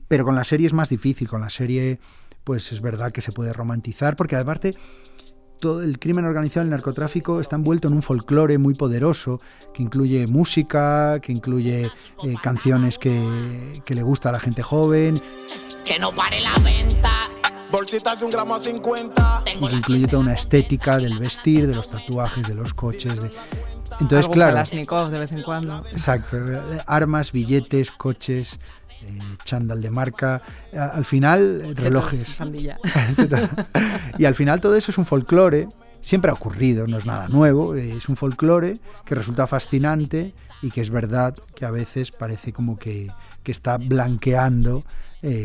Speaker 4: Pero con la serie es más difícil. Con la serie, pues es verdad que se puede romantizar, porque aparte todo el crimen organizado, el narcotráfico, está envuelto en un folclore muy poderoso que incluye música, que incluye canciones que le gusta a la gente joven.
Speaker 13: Que no pare la venta.
Speaker 6: Bolsitas de 1 gramo a 50.
Speaker 4: Y que incluye toda una estética del vestir, de los tatuajes, de los coches. Entonces,
Speaker 5: algún
Speaker 4: claro.
Speaker 5: Kalashnikov de vez en cuando.
Speaker 4: Exacto. Armas, billetes, coches, chándal de marca. Al final, relojes. Y al final todo eso es un folclore. Siempre ha ocurrido, no es nada nuevo. Es un folclore que resulta fascinante y que es verdad que a veces parece como que está blanqueando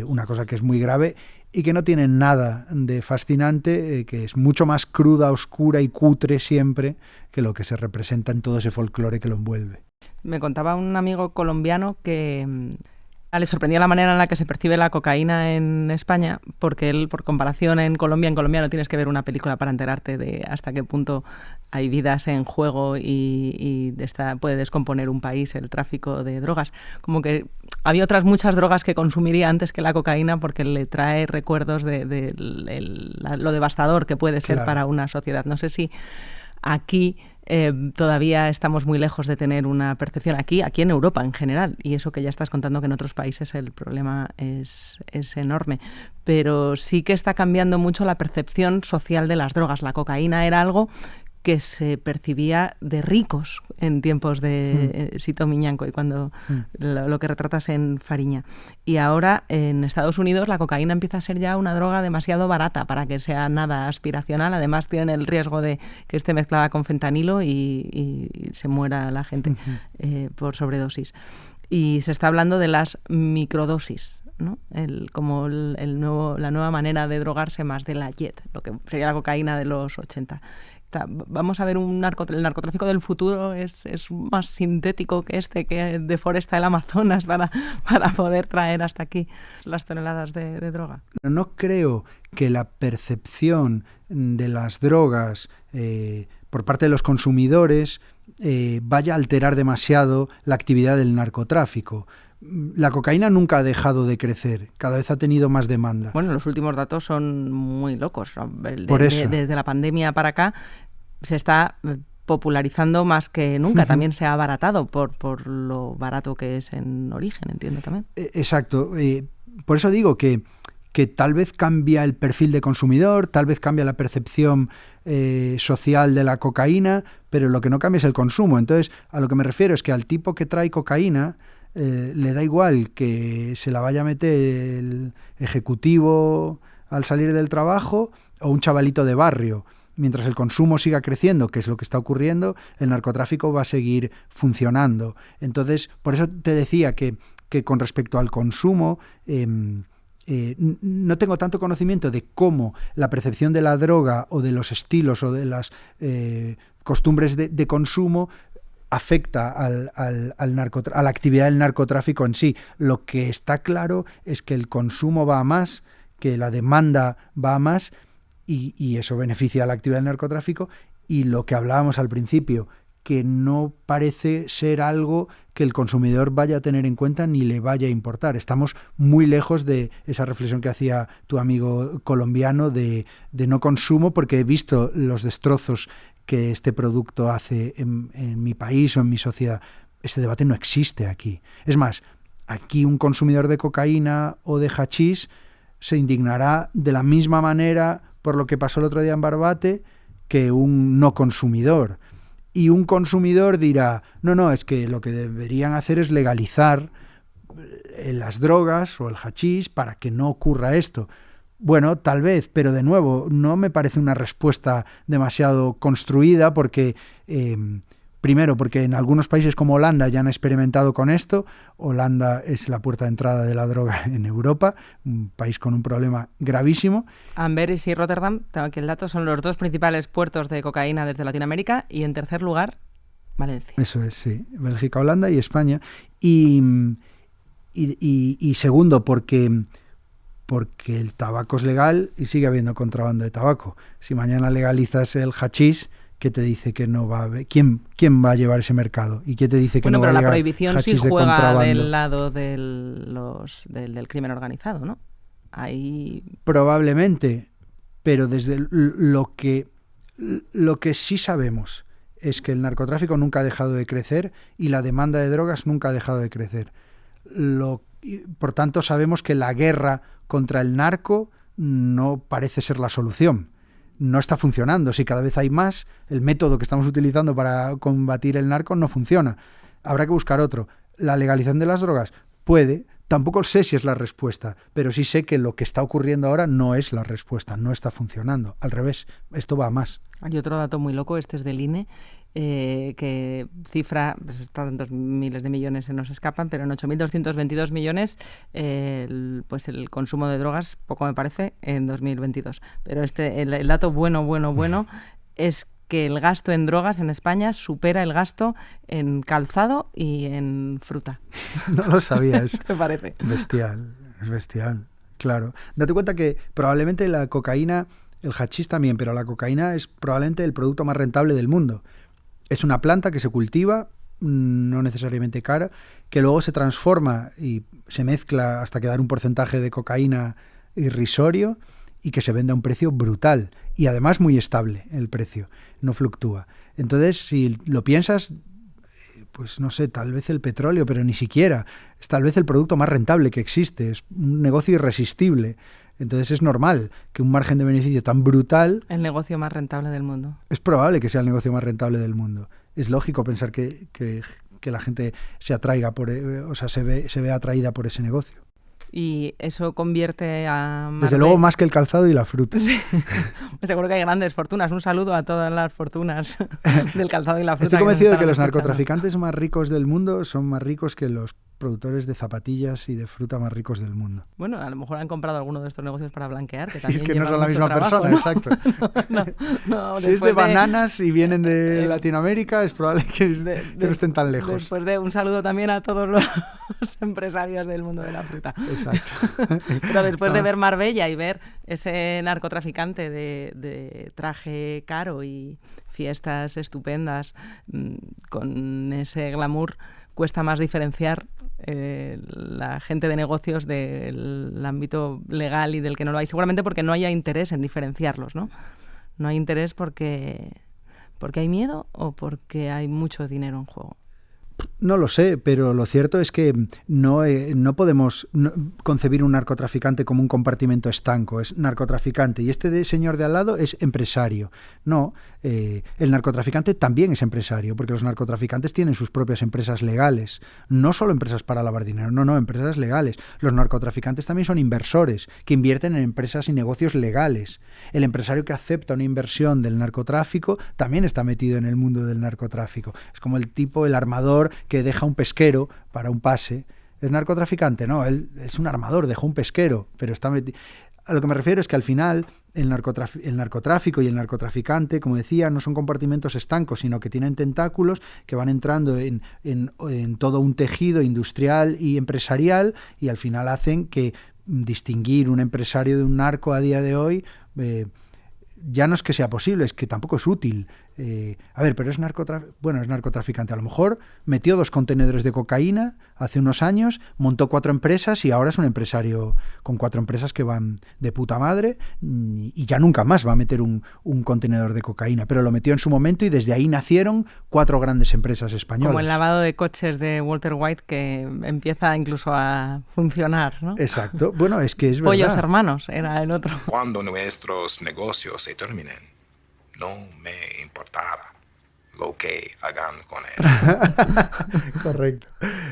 Speaker 4: una cosa que es muy grave y que no tiene nada de fascinante, que es mucho más cruda, oscura y cutre siempre que lo que se representa en todo ese folclore que lo envuelve.
Speaker 5: Me contaba un amigo colombiano que le sorprendía la manera en la que se percibe la cocaína en España, porque él, por comparación, en Colombia no tienes que ver una película para enterarte de hasta qué punto hay vidas en juego y puede descomponer un país el tráfico de drogas. Como que había otras muchas drogas que consumiría antes que la cocaína porque le trae recuerdos de lo devastador que puede ser para una sociedad. No sé si aquí todavía estamos muy lejos de tener una percepción aquí en Europa en general, y eso que ya estás contando que en otros países el problema es enorme, pero sí que está cambiando mucho la percepción social de las drogas. La cocaína era algo que se percibía de ricos en tiempos de Sito Miñanco y cuando lo que retratas en Fariña. Y ahora en Estados Unidos la cocaína empieza a ser ya una droga demasiado barata para que sea nada aspiracional. Además tienen el riesgo de que esté mezclada con fentanilo y se muera la gente por sobredosis. Y se está hablando de las microdosis. ¿no? La nueva manera de drogarse más de la jet, lo que sería la cocaína de los 80. Vamos a ver el narcotráfico del futuro es más sintético que que deforesta el Amazonas para poder traer hasta aquí las toneladas de droga.
Speaker 4: No creo que la percepción de las drogas por parte de los consumidores vaya a alterar demasiado la actividad del narcotráfico. La cocaína nunca ha dejado de crecer, cada vez ha tenido más demanda.
Speaker 5: Bueno, los últimos datos son muy locos.
Speaker 4: Por eso.
Speaker 5: Desde la pandemia para acá se está popularizando más que nunca. También se ha abaratado por lo barato que es en origen, entiendo también.
Speaker 4: Exacto. Por eso digo que tal vez cambia el perfil de consumidor, tal vez cambia la percepción social de la cocaína, pero lo que no cambia es el consumo. Entonces, a lo que me refiero es que al tipo que trae cocaína le da igual que se la vaya a meter el ejecutivo al salir del trabajo o un chavalito de barrio. Mientras el consumo siga creciendo, que es lo que está ocurriendo, el narcotráfico va a seguir funcionando. Entonces, por eso te decía que con respecto al consumo, no tengo tanto conocimiento de cómo la percepción de la droga o de los estilos o de las costumbres de consumo afecta a la actividad del narcotráfico en sí. Lo que está claro es que el consumo va a más, que la demanda va a más, y eso beneficia a la actividad del narcotráfico, y lo que hablábamos al principio, que no parece ser algo que el consumidor vaya a tener en cuenta ni le vaya a importar. Estamos muy lejos de esa reflexión que hacía tu amigo colombiano de no consumo, porque he visto los destrozos que este producto hace en mi país o en mi sociedad. Ese debate no existe aquí. Es más, aquí un consumidor de cocaína o de hachís se indignará de la misma manera por lo que pasó el otro día en Barbate que un no consumidor. Y un consumidor dirá, no, es que lo que deberían hacer es legalizar las drogas o el hachís para que no ocurra esto. Bueno, tal vez, pero de nuevo, no me parece una respuesta demasiado construida porque, primero, porque en algunos países como Holanda ya han experimentado con esto. Holanda es la puerta de entrada de la droga en Europa, un país con un problema gravísimo.
Speaker 5: Amberes y Rotterdam, tengo aquí el dato, son los dos principales puertos de cocaína desde Latinoamérica, y en tercer lugar, Valencia.
Speaker 4: Eso es, sí, Bélgica, Holanda y España. Y segundo, porque el tabaco es legal y sigue habiendo contrabando de tabaco. Si mañana legalizas el hachís, ¿qué te dice que no va a haber? ¿Quién va a llevar ese mercado? ¿Y qué te dice que no va a llegar hachís de contrabando?
Speaker 5: Bueno, pero la prohibición sí juega del lado del crimen organizado, ¿no? Ahí...
Speaker 4: Probablemente, pero desde lo que sí sabemos es que el narcotráfico nunca ha dejado de crecer y la demanda de drogas nunca ha dejado de crecer. Por tanto, sabemos que la guerra contra el narco no parece ser la solución. No está funcionando. Si cada vez hay más, el método que estamos utilizando para combatir el narco no funciona. Habrá que buscar otro. La legalización de las drogas puede. Tampoco sé si es la respuesta, pero sí sé que lo que está ocurriendo ahora no es la respuesta, no está funcionando. Al revés, esto va a más.
Speaker 5: Hay otro dato muy loco, este es del INE, que cifra, pues tantos miles de millones se nos escapan, pero en 8.222 millones pues el consumo de drogas, poco me parece, en 2022. Pero el dato bueno es que el gasto en drogas en España supera el gasto en calzado y en fruta.
Speaker 4: No lo sabía eso.
Speaker 5: ¿Qué te parece?
Speaker 4: Es bestial, claro. Date cuenta que probablemente la cocaína, el hachís también, pero la cocaína es probablemente el producto más rentable del mundo. Es una planta que se cultiva, no necesariamente cara, que luego se transforma y se mezcla hasta quedar un porcentaje de cocaína irrisorio y que se vende a un precio brutal y además muy estable el precio, no fluctúa. Entonces, si lo piensas, pues no sé, tal vez el petróleo, pero ni siquiera, es tal vez el producto más rentable que existe, es un negocio irresistible. Entonces es normal que un margen de beneficio tan brutal...
Speaker 5: El negocio más rentable del mundo.
Speaker 4: Es probable que sea el negocio más rentable del mundo. Es lógico pensar que la gente se atraiga se ve atraída por ese negocio.
Speaker 5: Y eso convierte a...
Speaker 4: Desde luego más que el calzado y la fruta.
Speaker 5: Sí. Seguro que hay grandes fortunas. Un saludo a todas las fortunas del calzado y la fruta.
Speaker 4: Estoy convencido de que los narcotraficantes más ricos del mundo son más ricos que los productores de zapatillas y de fruta más ricos del mundo.
Speaker 5: Bueno, a lo mejor han comprado alguno de estos negocios para blanquear, que
Speaker 4: Si
Speaker 5: también
Speaker 4: es que no son la
Speaker 5: mucho
Speaker 4: misma
Speaker 5: trabajo,
Speaker 4: persona,
Speaker 5: ¿no?
Speaker 4: exacto.
Speaker 5: No,
Speaker 4: si es de bananas y vienen de Latinoamérica, es probable que no estén tan lejos.
Speaker 5: Después de un saludo también a todos los empresarios del mundo de la fruta.
Speaker 4: Exacto.
Speaker 5: Pero después de ver Marbella y ver ese narcotraficante de traje caro y fiestas estupendas con ese glamour, cuesta más diferenciar la gente de negocios del ámbito legal y del que no lo hay. Seguramente porque no haya interés en diferenciarlos, ¿no? No hay interés porque hay miedo o porque hay mucho dinero en juego.
Speaker 4: No lo sé, pero lo cierto es que no podemos concebir un narcotraficante como un compartimento estanco. Es narcotraficante y este señor de al lado es empresario. No, el narcotraficante también es empresario, porque los narcotraficantes tienen sus propias empresas legales. No solo empresas para lavar dinero, no, empresas legales. Los narcotraficantes también son inversores, que invierten en empresas y negocios legales. El empresario que acepta una inversión del narcotráfico también está metido en el mundo del narcotráfico. Es como el armador que deja un pesquero para un pase. ¿Es narcotraficante? No, él es un armador, dejó un pesquero, pero está metido. A lo que me refiero es que al final el narcotráfico y el narcotraficante, como decía, no son compartimentos estancos, sino que tienen tentáculos que van entrando en todo un tejido industrial y empresarial, y al final hacen que distinguir un empresario de un narco a día de hoy ya no es que sea posible, es que tampoco es útil. Pero es narcotraficante. A lo mejor metió 2 contenedores de cocaína hace unos años, montó 4 empresas y ahora es un empresario con 4 empresas que van de puta madre y ya nunca más va a meter un contenedor de cocaína. Pero lo metió en su momento y desde ahí nacieron 4 grandes empresas españolas.
Speaker 5: Como el lavado de coches de Walter White, que empieza incluso a funcionar, ¿no?
Speaker 4: Exacto. Bueno, es que es verdad.
Speaker 5: Pollos Hermanos era el otro.
Speaker 14: Cuando nuestros negocios se terminen, no me importará lo que hagan con él.
Speaker 4: Correcto.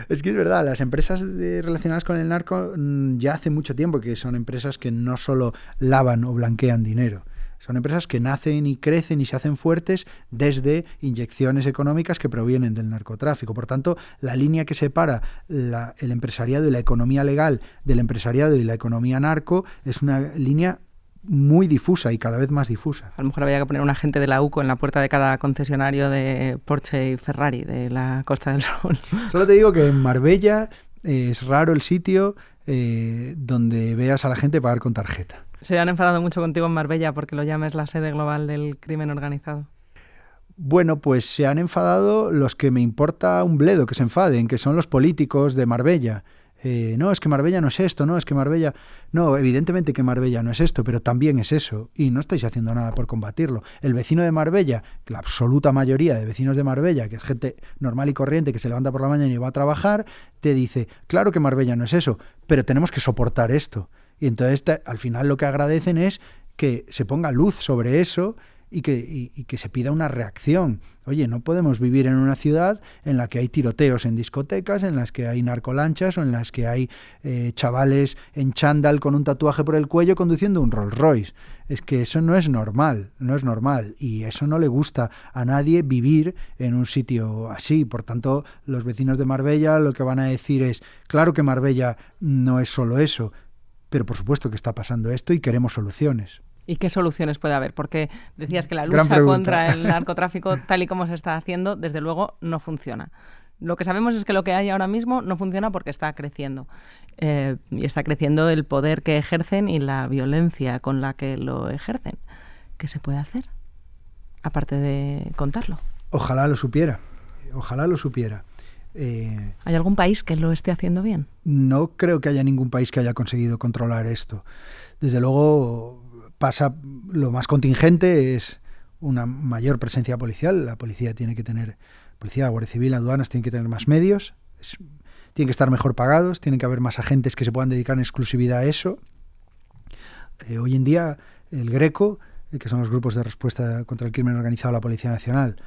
Speaker 4: Es que es verdad, las empresas relacionadas con el narco ya hace mucho tiempo que son empresas que no solo lavan o blanquean dinero. Son empresas que nacen y crecen y se hacen fuertes desde inyecciones económicas que provienen del narcotráfico. Por tanto, la línea que separa el empresariado y la economía legal del empresariado y la economía narco es una línea muy difusa y cada vez más difusa.
Speaker 5: A lo mejor habría que poner un agente de la UCO en la puerta de cada concesionario de Porsche y Ferrari de la Costa del Sol.
Speaker 4: Solo te digo que en Marbella es raro el sitio donde veas a la gente pagar con tarjeta.
Speaker 5: ¿Se han enfadado mucho contigo en Marbella porque lo llames la sede global del crimen organizado?
Speaker 4: Bueno, pues se han enfadado los que me importa un bledo que se enfaden, que son los políticos de Marbella. No, es que Marbella no es esto, no, es que Marbella... No, evidentemente que Marbella no es esto, pero también es eso, y no estáis haciendo nada por combatirlo. El vecino de Marbella, la absoluta mayoría de vecinos de Marbella, que es gente normal y corriente que se levanta por la mañana y va a trabajar, te dice, claro que Marbella no es eso, pero tenemos que soportar esto. Y entonces al final lo que agradecen es que se ponga luz sobre eso y que se pida una reacción. Oye, no podemos vivir en una ciudad en la que hay tiroteos en discotecas, en las que hay narcolanchas o en las que hay chavales en chándal con un tatuaje por el cuello conduciendo un Rolls Royce. Es que eso no es normal, y eso no le gusta a nadie vivir en un sitio así. Por tanto, los vecinos de Marbella lo que van a decir es, claro que Marbella no es solo eso, pero por supuesto que está pasando esto y queremos soluciones.
Speaker 5: ¿Y qué soluciones puede haber? Porque decías que la lucha contra el narcotráfico, tal y como se está haciendo, desde luego no funciona. Lo que sabemos es que lo que hay ahora mismo no funciona porque está creciendo. Y está creciendo el poder que ejercen y la violencia con la que lo ejercen. ¿Qué se puede hacer? Aparte de contarlo.
Speaker 4: Ojalá lo supiera.
Speaker 5: ¿Hay algún país que lo esté haciendo bien?
Speaker 4: No creo que haya ningún país que haya conseguido controlar esto. Desde luego... lo más contingente es una mayor presencia policial. La policía tiene que tener, la Guardia Civil, aduanas tienen que tener más medios, tienen que estar mejor pagados, tienen que haber más agentes que se puedan dedicar en exclusividad a eso. Hoy en día el Greco, que son los grupos de respuesta contra el crimen organizado de la Policía Nacional,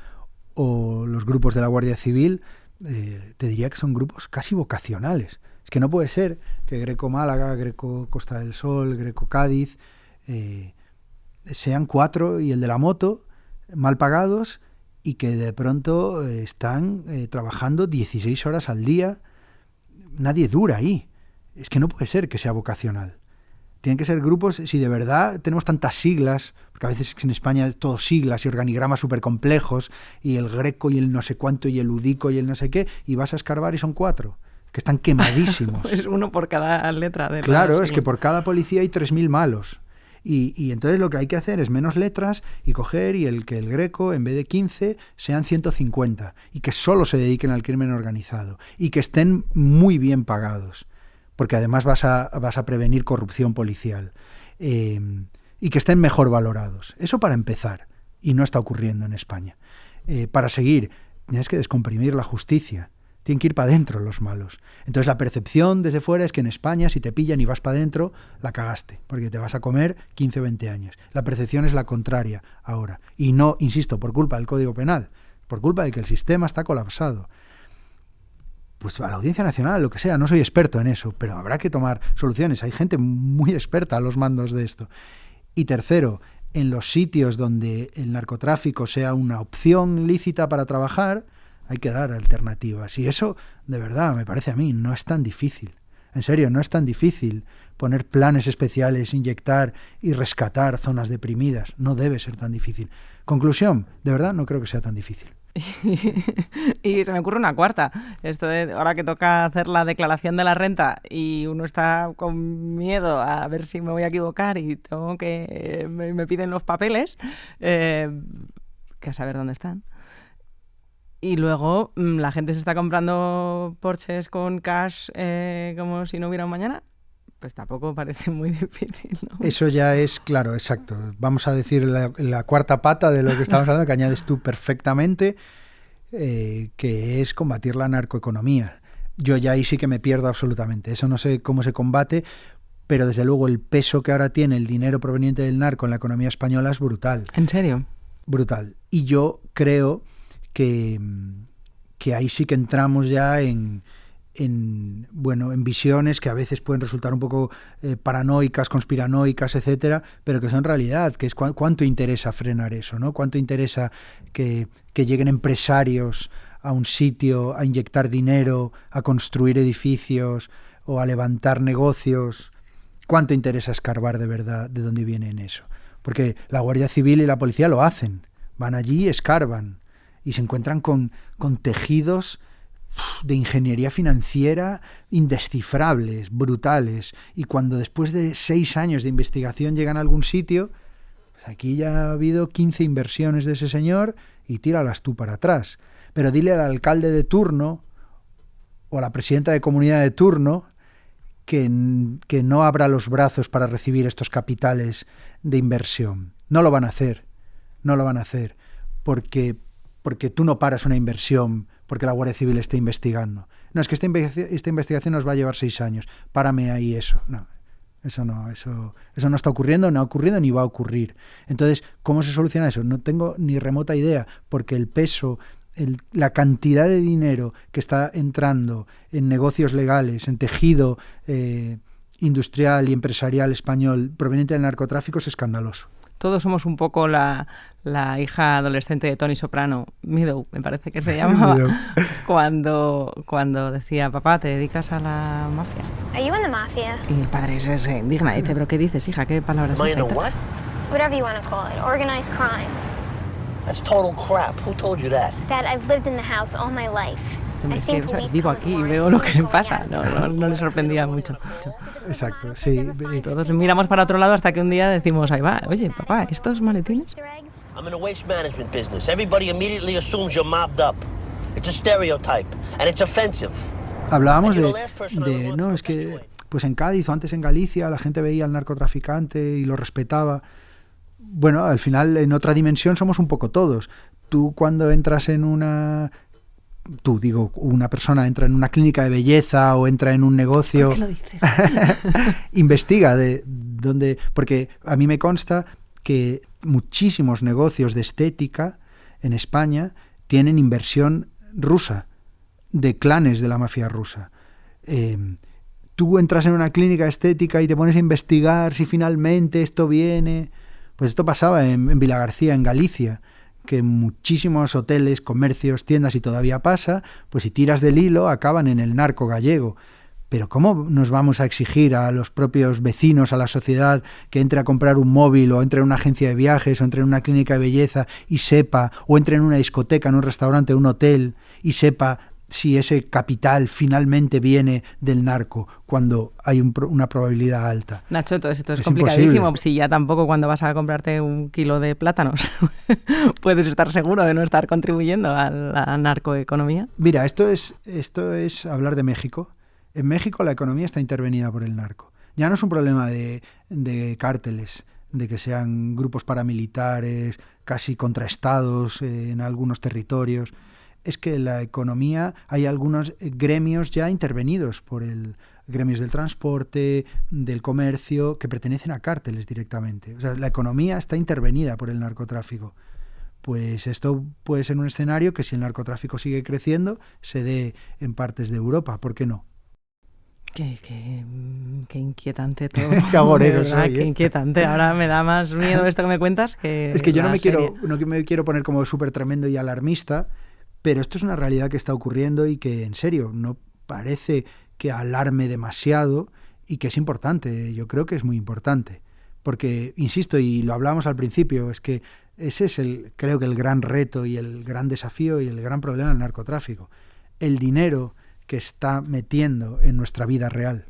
Speaker 4: o los grupos de la Guardia Civil, te diría que son grupos casi vocacionales. Es que no puede ser que Greco Málaga, Greco Costa del Sol, Greco Cádiz sean 4 y el de la moto mal pagados y que de pronto están trabajando 16 horas al día nadie dura ahí. Es que no puede ser que sea vocacional. Tienen que ser grupos, si de verdad tenemos tantas siglas, porque a veces en España es todo siglas y organigramas súper complejos, y el greco y el no sé cuánto y el ludico y el no sé qué, y vas a escarbar y son 4, que están quemadísimos.
Speaker 5: Es uno por cada letra.
Speaker 4: Claro, es que por cada policía hay 3.000 malos. Y entonces lo que hay que hacer es menos letras y coger y que el greco, en vez de 15, sean 150, y que solo se dediquen al crimen organizado, y que estén muy bien pagados, porque además vas a prevenir corrupción policial, y que estén mejor valorados. Eso para empezar, y no está ocurriendo en España. Para seguir, tienes que descomprimir la justicia. Tienen que ir para adentro los malos. Entonces la percepción desde fuera es que en España, si te pillan y vas para adentro, la cagaste, porque te vas a comer 15 o 20 años. La percepción es la contraria ahora. Y no, insisto, por culpa del Código Penal, por culpa de que el sistema está colapsado. Pues a la Audiencia Nacional, lo que sea, no soy experto en eso, pero habrá que tomar soluciones. Hay gente muy experta a los mandos de esto. Y tercero, en los sitios donde el narcotráfico sea una opción lícita para trabajar, hay que dar alternativas. Y eso, de verdad, me parece a mí, no es tan difícil. En serio, no es tan difícil poner planes especiales, inyectar y rescatar zonas deprimidas. No debe ser tan difícil. Conclusión, de verdad, no creo que sea tan difícil.
Speaker 5: Y se me ocurre una cuarta. Esto de ahora que toca hacer la declaración de la renta y uno está con miedo a ver si me voy a equivocar y tengo que me piden los papeles, que a saber dónde están. Y luego la gente se está comprando Porsches con cash como si no hubiera un mañana. Pues tampoco parece muy difícil, ¿no?
Speaker 4: Eso ya es, claro, exacto. Vamos a decir la cuarta pata de lo que estamos hablando, que añades tú perfectamente, que es combatir la narcoeconomía. Yo ya ahí sí que me pierdo absolutamente. Eso no sé cómo se combate, pero desde luego el peso que ahora tiene el dinero proveniente del narco en la economía española es brutal.
Speaker 5: ¿En serio?
Speaker 4: Brutal. Y yo creo que ahí sí que entramos ya en visiones que a veces pueden resultar un poco paranoicas, conspiranoicas, etcétera, pero que son realidad, que es cuánto interesa frenar eso, ¿no? Cuánto interesa que lleguen empresarios a un sitio a inyectar dinero, a construir edificios o a levantar negocios. Cuánto interesa escarbar de verdad de dónde viene eso. Porque la Guardia Civil y la policía lo hacen, van allí, escarban y se encuentran con tejidos de ingeniería financiera indescifrables, brutales, y cuando después de 6 años de investigación llegan a algún sitio, pues aquí ya ha habido 15 inversiones de ese señor y tíralas tú para atrás. Pero dile al alcalde de turno o a la presidenta de comunidad de turno que no abra los brazos para recibir estos capitales de inversión. No lo van a hacer, porque tú no paras una inversión porque la Guardia Civil esté investigando. No, es que esta investigación nos va a llevar 6 años. Párame ahí eso. No, eso no está ocurriendo, no ha ocurrido ni va a ocurrir. Entonces, ¿cómo se soluciona eso? No tengo ni remota idea, porque el peso, la cantidad de dinero que está entrando en negocios legales, en tejido industrial y empresarial español proveniente del narcotráfico es escandaloso.
Speaker 5: Todos somos un poco la hija adolescente de Tony Soprano, Meadow, me parece que se llamaba, cuando decía, papá, ¿te dedicas a la mafia?
Speaker 15: Are you in the mafia?
Speaker 5: Y el padre se indigna y dice, ¿pero qué dices, hija? ¿Qué palabras es esa?
Speaker 15: What? Whatever you want to call it. Organized crime.
Speaker 6: That's total crap. Who told you that?
Speaker 15: Dad, I've lived in the house all my life.
Speaker 5: Vivo aquí y veo lo que pasa. No le sorprendía mucho.
Speaker 4: Exacto, sí.
Speaker 5: Todos miramos para otro lado hasta que un día decimos, ahí va, oye, papá, ¿estos maletines?
Speaker 6: I'm in a waste management business. Everybody immediately assumes you're mobbed up. It's a stereotype, and it's offensive.
Speaker 4: Hablábamos no, es que pues en Cádiz o antes en Galicia la gente veía al narcotraficante y lo respetaba. Bueno, al final en otra dimensión somos un poco todos. Tú cuando entras en una persona entra en una clínica de belleza o entra en un negocio,
Speaker 5: ¿por qué lo dices?
Speaker 4: Investiga de dónde, porque a mí me consta que muchísimos negocios de estética en España tienen inversión rusa, de clanes de la mafia rusa. Tú entras en una clínica estética y te pones a investigar si finalmente esto viene. Pues esto pasaba en Vilagarcía, en Galicia, que muchísimos hoteles, comercios, tiendas, y todavía pasa, pues si tiras del hilo acaban en el narco gallego. Pero ¿cómo nos vamos a exigir a los propios vecinos, a la sociedad, que entre a comprar un móvil o entre en una agencia de viajes o entre en una clínica de belleza y sepa, o entre en una discoteca, en un restaurante, un hotel y sepa si ese capital finalmente viene del narco cuando hay una probabilidad alta?
Speaker 5: Nacho, todo esto es
Speaker 4: imposible.
Speaker 5: complicadísimo. Si ya tampoco cuando vas a comprarte un kilo de plátanos puedes estar seguro de no estar contribuyendo a la narcoeconomía.
Speaker 4: Mira, esto es hablar de México. En México la economía está intervenida por el narco. Ya no es un problema de cárteles, de que sean grupos paramilitares casi contrastados en algunos territorios. Es que la economía, hay algunos gremios ya intervenidos por gremios del transporte, del comercio, que pertenecen a cárteles directamente. O sea, la economía está intervenida por el narcotráfico. Pues esto puede ser un escenario que, si el narcotráfico sigue creciendo, se dé en partes de Europa. ¿Por qué no?
Speaker 5: Qué inquietante todo.
Speaker 4: Qué agorero soy,
Speaker 5: Qué inquietante. Ahora me da más miedo esto que me cuentas que
Speaker 4: es que yo no me
Speaker 5: serie.
Speaker 4: quiero poner como súper tremendo y alarmista, pero esto es una realidad que está ocurriendo y que, en serio, no parece que alarme demasiado y que es importante. Yo creo que es muy importante. Porque, insisto, y lo hablábamos al principio, es que ese es creo que el gran reto y el gran desafío y el gran problema del narcotráfico. El dinero que está metiendo en nuestra vida real.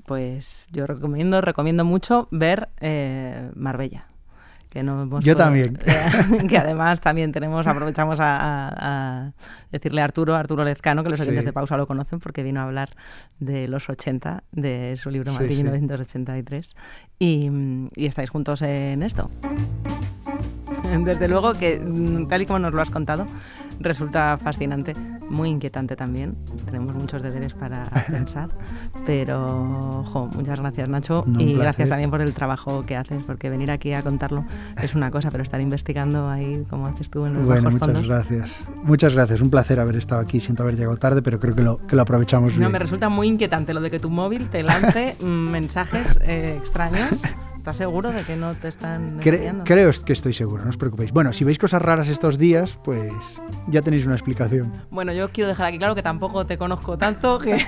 Speaker 5: Pues yo recomiendo mucho ver Marbella.
Speaker 4: Yo también.
Speaker 5: Que además también aprovechamos a decirle a Arturo Lezcano, que los oyentes de Pausa lo conocen porque vino a hablar de los 80, de su libro Madrid 1983, y estáis juntos en esto. Desde luego que, tal y como nos lo has contado, resulta fascinante, muy inquietante también. Tenemos muchos deberes para pensar, pero muchas gracias, Nacho, y gracias también por el trabajo que haces, porque venir aquí a contarlo es una cosa, pero estar investigando ahí, como haces tú, en los bajos fondos.
Speaker 4: Muchas gracias, un placer haber estado aquí. Siento haber llegado tarde, pero creo que lo aprovechamos bien.
Speaker 5: No, me resulta muy inquietante lo de que tu móvil te lance mensajes extraños. ¿Estás seguro de que no te están espiando?
Speaker 4: Creo que estoy seguro, no os preocupéis. Bueno, si veis cosas raras estos días, pues ya tenéis una explicación.
Speaker 5: Bueno, yo quiero dejar aquí claro que tampoco te conozco tanto, que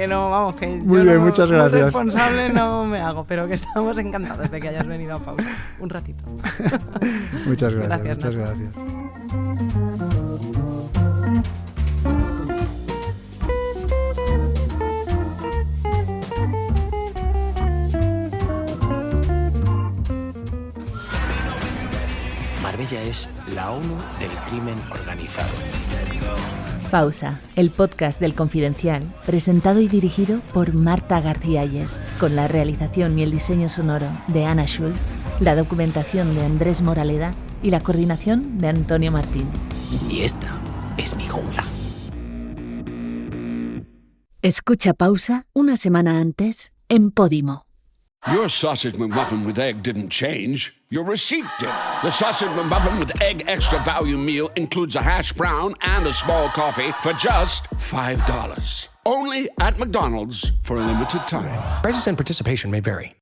Speaker 5: no, vamos, que
Speaker 4: muy
Speaker 5: yo
Speaker 4: bien,
Speaker 5: no,
Speaker 4: muchas gracias.
Speaker 5: Responsable no me hago, pero que estamos encantados de que hayas venido a Pausa un ratito.
Speaker 4: Muchas gracias. Muchas gracias.
Speaker 16: Marbella es la ONU del crimen organizado.
Speaker 3: Pausa, el podcast del Confidencial, presentado y dirigido por Marta García Ayer, con la realización y el diseño sonoro de Ana Schultz, la documentación de Andrés Moraleda y la coordinación de Antonio Martín.
Speaker 16: Y esta es mi jungla.
Speaker 3: Escucha Pausa una semana antes en Podimo.
Speaker 17: Your sausage McMuffin with egg didn't change. Your receipt did. The sausage McMuffin with egg extra value meal includes a hash brown and a small coffee for just $5. Only at McDonald's for a limited time.
Speaker 18: Prices and participation may vary.